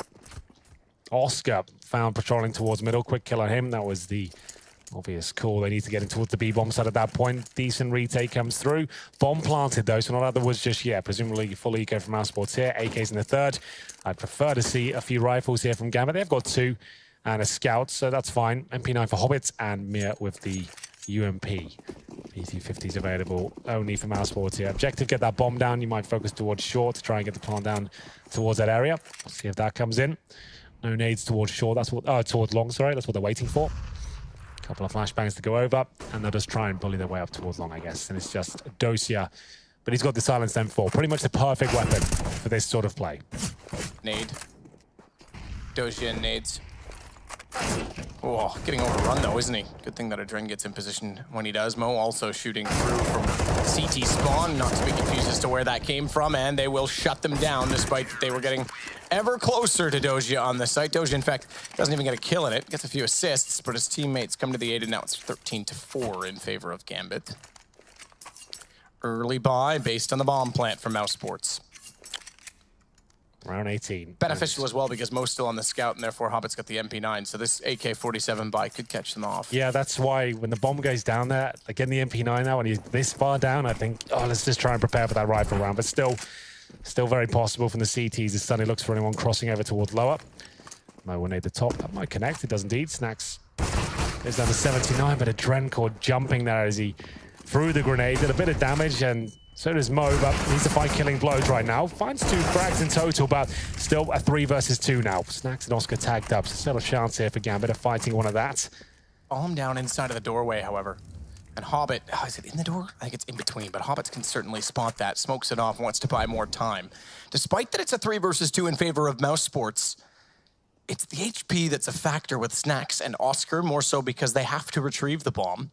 Speaker 7: Oscar found patrolling towards middle. Quick kill on him. That was the obvious call. They need to get in towards the B bomb side at that point. Decent retake comes through. Bomb planted though, so not out of the woods just yet. Presumably full eco from mousesports here. AK's in the third. I'd prefer to see a few rifles here from Gambit. They've got 2 and a scout, so that's fine. MP9 for Hobbits and Mir with the UMP. PT50s available only for mousesports here. Objective, get that bomb down. You might focus towards short to try and get the plant down towards that area. See if that comes in. No nades towards short. That's what towards long, sorry. That's what they're waiting for. A couple of flashbangs to go over, and they'll just try and bully their way up towards long, I guess. And it's just Dosia. But he's got the silenced M4. Pretty much the perfect weapon for this sort of play.
Speaker 6: Nade. Doja and nades. Oh, getting overrun though, isn't he? Good thing that Adren gets in position when he does. Mo also shooting through from CT spawn, not to be confused as to where that came from, and they will shut them down despite that they were getting ever closer to Doja on the site. Doja, in fact, doesn't even get a kill in it, gets a few assists, but his teammates come to the aid, and now it's 13-4 in favor of Gambit. Early buy based on the bomb plant from mousesports.
Speaker 7: Round 18.
Speaker 6: Beneficial as well because Mo's still on the scout, and therefore Hobbit's got the MP9, so this AK-47 buy could catch them off.
Speaker 7: Yeah, that's why when the bomb goes down there, like getting the MP9 now, when he's this far down, I think, oh, let's just try and prepare for that rifle round. But still very possible from the CTs as Sunny looks for anyone crossing over towards lower. Mo will need the top. That might connect. It does indeed. Snacks goes down to 79, but a Drencore jumping there as he threw the grenade, did a bit of damage, and so does Mo, but needs to find killing blows right now. Finds 2 frags in total, but still a 3 versus 2 now. Snacks and Oscar tagged up, so still a chance here for Gambit of fighting one of that.
Speaker 6: Bomb down inside of the doorway, however. And Hobbit, oh, is it in the door? I think it's in between, but Hobbit can certainly spot that, smokes it off, wants to buy more time. Despite that it's a 3 versus 2 in favor of mousesports, it's the HP that's a factor with Snacks and Oscar, more so because they have to retrieve the bomb.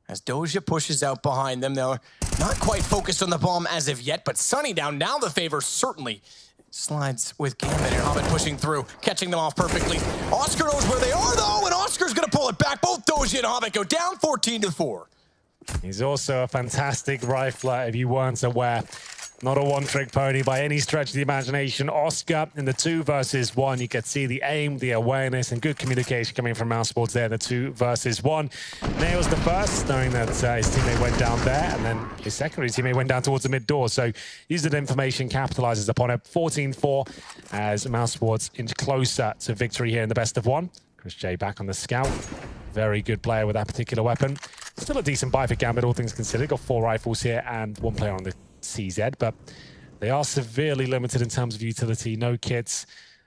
Speaker 6: As Doja pushes out behind them, they're not quite focused on the bomb as of yet, but Sunny down. Now the favor certainly slides with Gambit, and Hobbit pushing through, catching them off perfectly. Oscar knows where they are, though, and Oscar's going to pull it back. Both Doja and Hobbit go down 14-4.
Speaker 7: He's also a fantastic rifler, if you weren't aware. Not a one-trick pony by any stretch of the imagination. Oscar in the 2 versus 1. You could see the aim, the awareness, and good communication coming from mousesports there in the 2 versus 1. Nails the first, knowing that his teammate went down there, and then his secondary teammate went down towards the mid door. So used that information, capitalizes upon it. 14-4 as mousesports inch closer to victory here in the best of 1. Chris J back on the scout. Very good player with that particular weapon. Still a decent buy for Gambit, all things considered. Got 4 rifles here and 1 player on the CZ, but they are severely limited in terms of utility. No kits,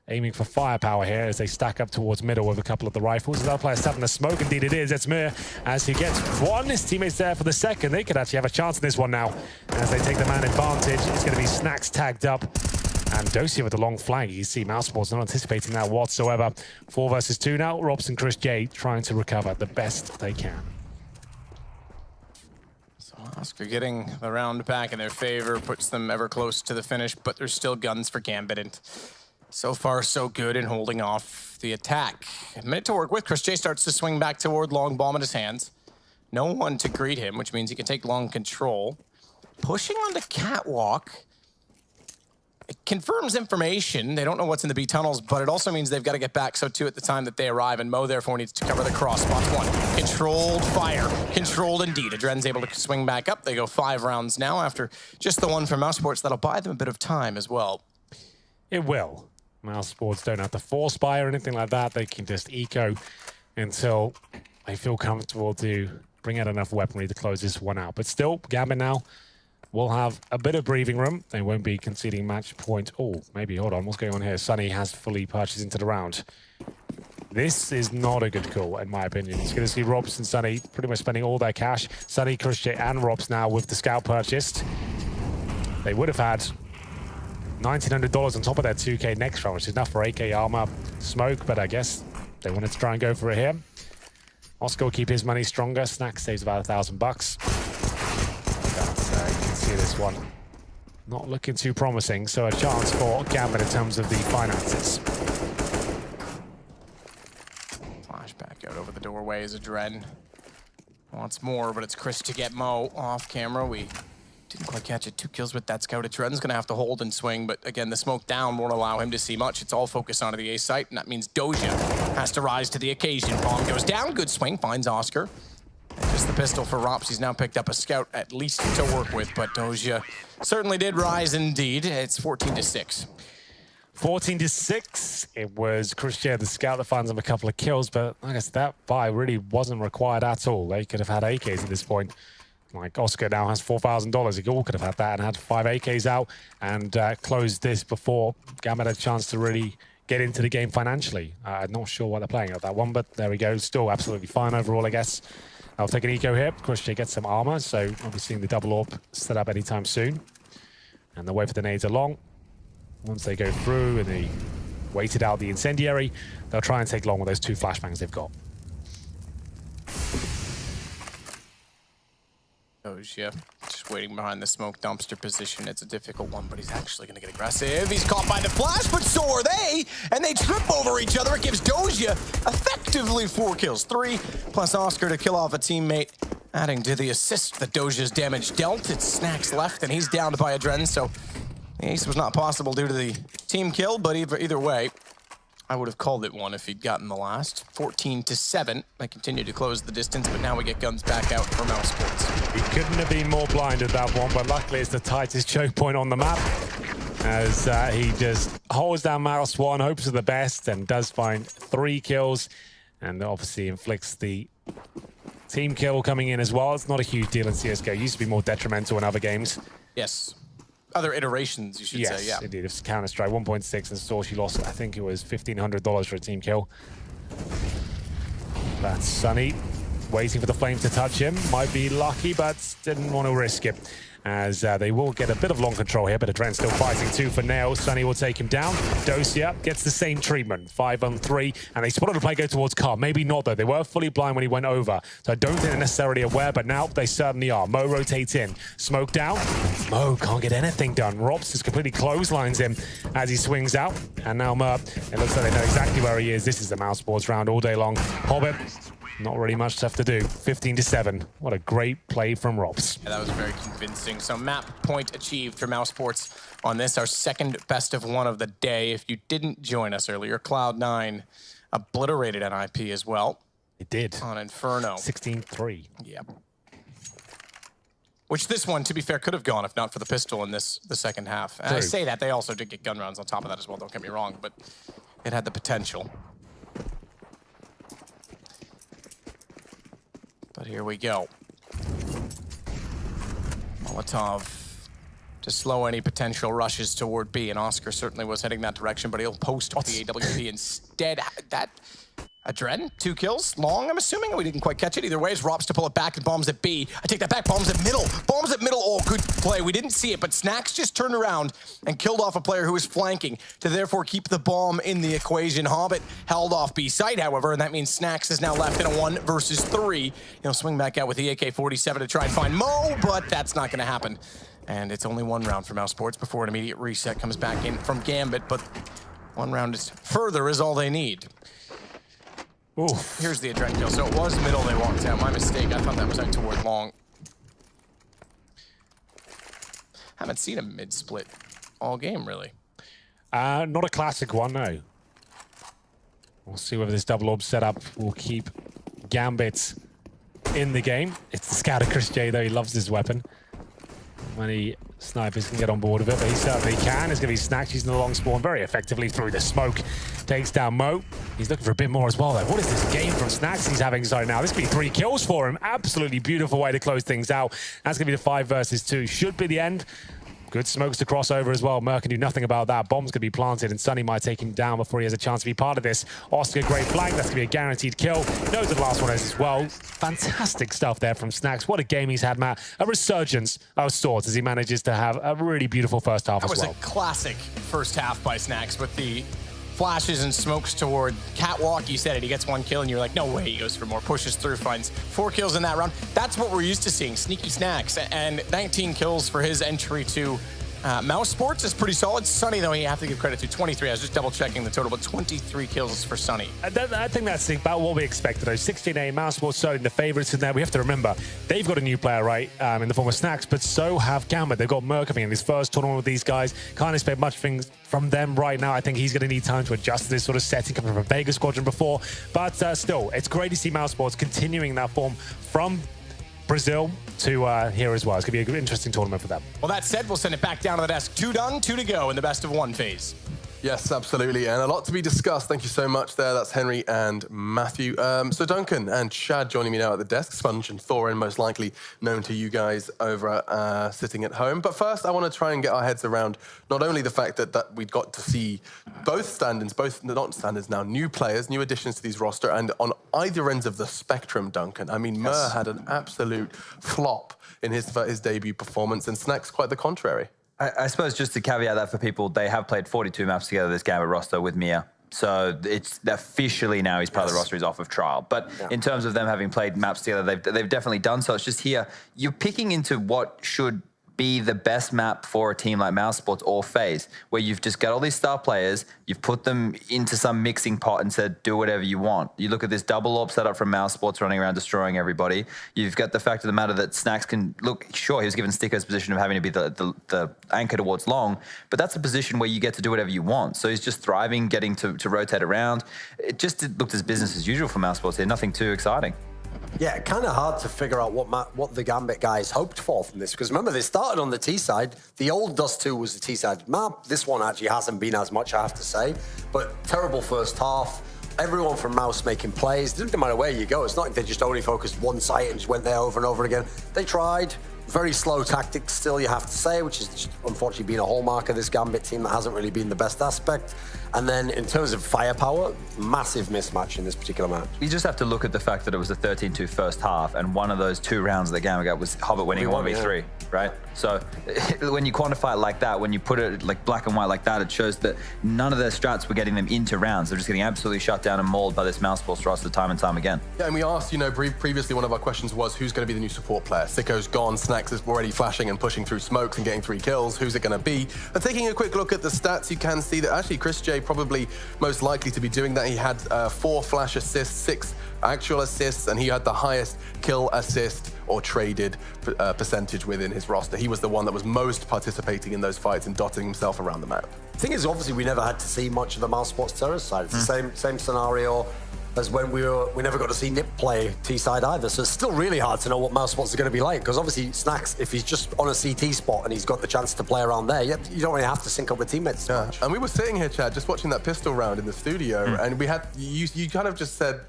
Speaker 7: aiming for firepower here as they stack up towards middle with a couple of the rifles. Another player having a smoke. Indeed it is. It's Mir as he gets 1. His teammates there for the second. They could actually have a chance in this one now as they take the man advantage. It's going to be Snacks tagged up. And Dosia with the long flag. You see mousesports not anticipating that whatsoever. 4 versus 2 now. Robs and Chris J trying to recover the best they can.
Speaker 6: Oscar getting the round back in their favor, puts them ever close to the finish, but there's still guns for Gambit, and so far so good in holding off the attack. A minute to work with. Chris J starts to swing back toward long, bomb in his hands. No one to greet him, which means he can take long control. Pushing onto Catwalk. It confirms information. They don't know what's in the B tunnels, but it also means they've got to get back. So too at the time that they arrive, and Mo therefore needs to cover the cross. Spots 1. Controlled fire. Controlled indeed. Adren's able to swing back up. They go 5 rounds now after just the 1 from mousesports. That'll buy them a bit of time as well.
Speaker 7: It will. mousesports don't have to force buy or anything like that. They can just eco until they feel comfortable to bring out enough weaponry to close this one out. But still, Gambit now will have a bit of breathing room. They won't be conceding match point. Oh, maybe, hold on, what's going on here? Sunny has fully purchased into the round. This is not a good call, in my opinion. You're going to see Robs and Sunny pretty much spending all their cash. Sunny, Christian, and Robs now with the scout purchased. They would have had $1,900 on top of their 2K next round, which is enough for 8K armor smoke, but I guess they wanted to try and go for it here. Oscar will keep his money stronger. Snack saves about $1,000. You can see this one not looking too promising, so a chance for Gambit in terms of the finances.
Speaker 6: Flashback out over the doorway is Adren. Wants more, but it's Chris to get Mo off camera. We didn't quite catch it. 2 kills with that scout. Adren's going to have to hold and swing, but again, the smoke down won't allow him to see much. It's all focused onto the A site, and that means Doja has to rise to the occasion. Bomb goes down. Good swing. Finds Oscar. And just the pistol for Rops. He's now picked up a scout at least to work with, but Doja certainly did rise indeed. It's 14-6.
Speaker 7: 14-6. It was Christian, the scout, that finds him a couple of kills, but I guess that buy really wasn't required at all. They could have had AKs at this point. Like Oscar now has $4,000. He all could have had that and had 5 AKs out and closed this before Gambit had a chance to really get into the game financially. I'm not sure why they're playing at that one, but there we go. Still absolutely fine overall, I guess. I'll take an eco here. Christian gets some armor, so I'll be seeing the double orb set up anytime soon. And they'll wait for the nades along. Once they go through and they waited out the incendiary, they'll try and take long with those 2 flashbangs they've got.
Speaker 6: Doja just waiting behind the smoke dumpster position. It's a difficult one, but he's actually going to get aggressive. He's caught by the flash, but so are they, and they trip over each other. It gives Doja effectively 4 kills. 3 plus Oscar to kill off a teammate, adding to the assist that Doja's damage dealt. It's Snacks left, and he's downed by Adren, so the ace was not possible due to the team kill, but either way, I would have called it one if he'd gotten the last. 14-7. They continue to close the distance, but now we get guns back out for mousesports.
Speaker 7: He couldn't have been more blind at that one, but luckily it's the tightest choke point on the map as he just holds down Mouse 1, hopes for the best, and does find 3 kills, and obviously inflicts the team kill coming in as well. It's not a huge deal in CSGO. It used to be more detrimental in other games.
Speaker 6: Yes. Other iterations, you should say, yeah.
Speaker 7: Yes, indeed. It's Counter-Strike 1.6, and so she lost, I think it was $1,500 for a team kill. That's Sunny, waiting for the flame to touch him. Might be lucky, but didn't want to risk it, as they will get a bit of long control here, but Adren still fighting 2 for nails. Sunny will take him down. Dosia gets the same treatment, 5 on 3, and they spotted the play go towards Car. Maybe not, though. They were fully blind when he went over, so I don't think they're necessarily aware, but now they certainly are. Mo rotates in. Smoke down. Mo can't get anything done. Robs just completely clotheslines him as he swings out, and now Mer, it looks like they know exactly where he is. This is the mousesports round all day long. Hobbit not really much left to do. 15-7. What a great play from Robs.
Speaker 6: Yeah, that was very convincing. So map point achieved for mousesports on this, our second best of one of the day. If you didn't join us earlier, Cloud9 obliterated NIP as well.
Speaker 7: It did.
Speaker 6: On Inferno.
Speaker 7: 16-3.
Speaker 6: Yep. Which this one, to be fair, could have gone if not for the pistol in the second half. And I say that, they also did get gun rounds on top of that as well, don't get me wrong, but it had the potential. But here we go. Molotov to slow any potential rushes toward B, and Oscar certainly was heading that direction, but he'll post with the AWP instead. That Adren, 2 kills, long, I'm assuming. We didn't quite catch it. Either way, it's Robs to pull it back and bombs at B. I take that back, bombs at middle. Bombs at middle, oh, good play. We didn't see it, but Snacks just turned around and killed off a player who was flanking to therefore keep the bomb in the equation. Hobbit held off B side, however, and that means Snacks is now left in a 1 versus 3. He'll swing back out with the AK-47 to try and find Mo, but that's not gonna happen. And it's only 1 round for mousesports before an immediate reset comes back in from Gambit, but 1 round further is all they need.
Speaker 7: Oof.
Speaker 6: Here's the Adren kill. So it was middle they walked out. My mistake. I thought that was out toward long. Haven't seen a mid-split all game, really.
Speaker 7: Not a classic one, no. We'll see whether this double orb setup will keep Gambit in the game. It's the scouter Chris J, though. He loves his weapon. Many snipers can get on board with it, but he certainly can. It's going to be Snacks using the long spawn very effectively through the smoke. Takes down Mo. He's looking for a bit more as well, though. What is this game from Snacks he's having so now? This could be 3 kills for him. Absolutely beautiful way to close things out. That's going to be the 5 versus 2. Should be the end. Good smokes to cross over as well. Merc can do nothing about that. Bomb's going to be planted, and Sunny might take him down before he has a chance to be part of this. Oscar, great flank. That's going to be a guaranteed kill. Knows the last one is as well. Fantastic stuff there from Snacks. What a game he's had, Matt. A resurgence of sorts as he manages to have a really beautiful first half as well.
Speaker 6: That was a classic first half by Snacks with the flashes and smokes toward Catwalk. You said it, he gets 1 kill and you're like, no way, he goes for more, pushes through, finds 4 kills in that round. That's what we're used to seeing, sneaky Snacks, and 19 kills for his entry to mousesports is pretty solid. Sunny, though, you have to give credit to 23. I was just double checking the total, but 23 kills for Sunny.
Speaker 7: I think that's about what we expected, though. 16A, mousesports certainly the favorites in there. We have to remember, they've got a new player, right, in the form of Snacks, but so have Gambit. They've got Merc coming in his first tournament with these guys. Can't expect much things from them right now. I think he's going to need time to adjust to this sort of setting, coming from a Vegas squadron before. But still, it's great to see mousesports continuing that form from Brazil to here as well. It's going to be an interesting tournament for them.
Speaker 6: Well, that said, we'll send it back down to the desk. 2 done, 2 to go in the best of 1 phase.
Speaker 3: Yes, absolutely, and a lot to be discussed. Thank you so much there. That's Henry and Matthew. So Duncan and Chad joining me now at the desk. Sponge and Thorin, most likely known to you guys over sitting at home. But first, I want to try and get our heads around not only the fact that we got to see both stand-ins, both not stand-ins now, new players, new additions to these roster, and on either ends of the spectrum, Duncan. I mean, Mer had an absolute flop in his debut performance, and Snacks quite the contrary.
Speaker 5: I suppose just to caveat that for people, they have played 42 maps together, this Gambit roster with Mia. So it's officially now he's part of the roster, he's off of trial. But in terms of them having played maps together, they've definitely done so. It's just here, you're picking into what should be the best map for a team like mousesports or FaZe, where you've just got all these star players, you've put them into some mixing pot and said, do whatever you want. You look at this double orb setup from mousesports running around destroying everybody. You've got the fact of the matter that Snacks can, look, sure, he was given Sticker's position of having to be the anchor towards long, but that's a position where you get to do whatever you want. So he's just thriving, getting to rotate around. It just looked as business as usual for mousesports here, nothing too exciting.
Speaker 4: Yeah, kind of hard to figure out what the Gambit guys hoped for from this, because remember, they started on the T side. The old Dust2 was the T side map. This one actually hasn't been as much, I have to say. But terrible first half. Everyone from Mouse making plays. It doesn't matter where you go. It's not like they just only focused one site and just went there over and over again. They tried. Very slow tactics still, you have to say, which is just unfortunately been a hallmark of this Gambit team that hasn't really been the best aspect. And then in terms of firepower, massive mismatch in this particular match.
Speaker 5: You just have to look at the fact that it was a 13-2 first half, and one of those 2 rounds that Gambit got was Hobbit winning 1v3, right? So when you quantify it like that, when you put it like black and white like that, it shows that none of their strats were getting them into rounds. They're just getting absolutely shut down and mauled by this mousesports roster time and time again.
Speaker 3: Yeah, and we asked, you know, previously one of our questions was who's going to be the new support player? Sicko's gone, Snacks is already flashing and pushing through smokes and getting 3 kills. Who's it going to be? And taking a quick look at the stats, you can see that actually Chris J probably most likely to be doing that. He had 4 flash assists, 6 actual assists, and he had the highest kill assist or traded percentage within his roster. He was the one that was most participating in those fights and dotting himself around the map.
Speaker 4: The thing is, obviously, we never had to see much of the mousesports terrorist side. It's the same scenario as when we never got to see Nip play T-side either. So it's still really hard to know what mousesports are going to be like, because obviously Snax, if he's just on a CT spot and he's got the chance to play around there, you don't really have to sync up with teammates too much.
Speaker 3: And we were sitting here, Chad, just watching that pistol round in the studio, and we had you kind of just said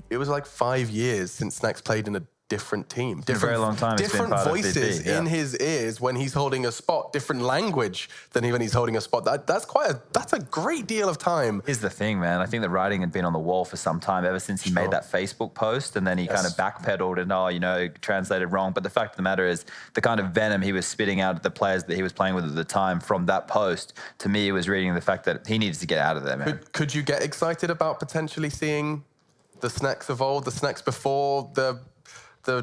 Speaker 3: it was like 5 years since Snax played in a different team.
Speaker 5: A very long time.
Speaker 3: Different voices in his ears when he's holding a spot, different language than when he's holding a spot. That's a great deal of time.
Speaker 5: Here's the thing, man. I think the writing had been on the wall for some time, ever since he made that Facebook post, and then he kind of backpedaled and, translated wrong. But the fact of the matter is, the kind of venom he was spitting out at the players that he was playing with at the time from that post, to me, it was reading the fact that he needed to get out of there, man.
Speaker 3: Could you get excited about potentially seeing the Snax evolve, the Snax before the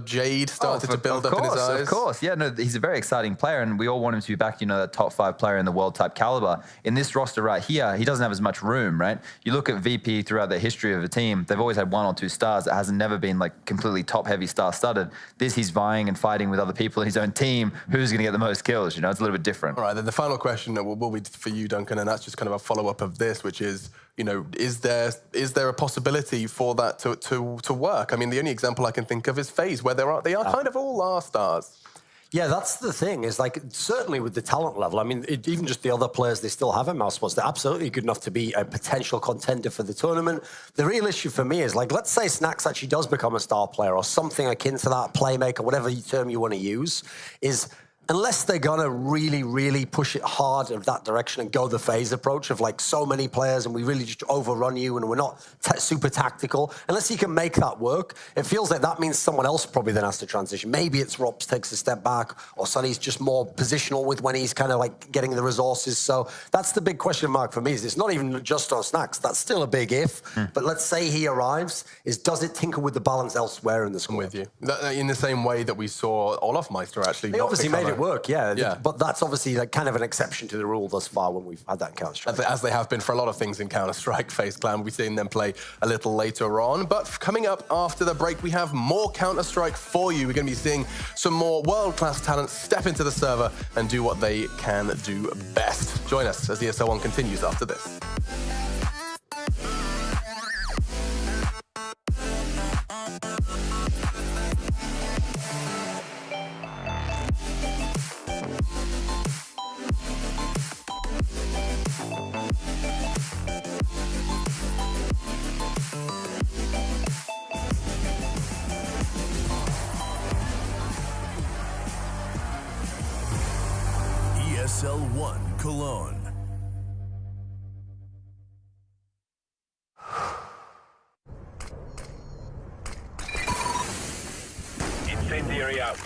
Speaker 3: jade started to build up in his eyes?
Speaker 5: Of course, yeah, no, he's a very exciting player, and we all want him to be back, that top 5 player in the world type caliber. In this roster right here, he doesn't have as much room, right? You look at VP throughout the history of the team, they've always had 1 or 2 stars. It hasn't never been like completely top heavy star studded. This, he's vying and fighting with other people in his own team. Who's going to get the most kills? It's a little bit different.
Speaker 3: All right, then the final question will be for you, Duncan, and that's just kind of a follow-up of this, which is, is there a possibility for that to work? I mean, the only example I can think of is FaZe, where they are kind of all R-stars.
Speaker 4: Yeah, that's the thing, is like, certainly with the talent level, I mean, even just the other players they still have in mousesports, they're absolutely good enough to be a potential contender for the tournament. The real issue for me is, like, let's say Snax actually does become a star player or something akin to that, playmaker, whatever term you want to use, is unless they're going to really, really push it hard in that direction and go the FaZe approach of like so many players and we really just overrun you and we're not super tactical, unless you can make that work, it feels like that means someone else probably then has to transition. Maybe it's Rops takes a step back, or Sonny's just more positional with when he's kind of like getting the resources. So that's the big question mark for me. Is it's not even just on Snax. That's still a big if. But let's say he arrives, does it tinker with the balance elsewhere in the squad?
Speaker 3: I'm with you. In the same way that we saw Olaf Meister actually.
Speaker 4: They obviously made it work, yeah. But that's obviously like kind of an exception to the rule thus far when we've had that in Counter-Strike.
Speaker 3: As they have been for a lot of things in Counter-Strike, FaZe Clan, we'll be seeing them play a little later on. But coming up after the break, we have more Counter-Strike for you. We're going to be seeing some more world-class talent step into the server and do what they can do best. Join us as ESL One continues after this.
Speaker 2: ESL One Cologne.
Speaker 8: Incendiary out.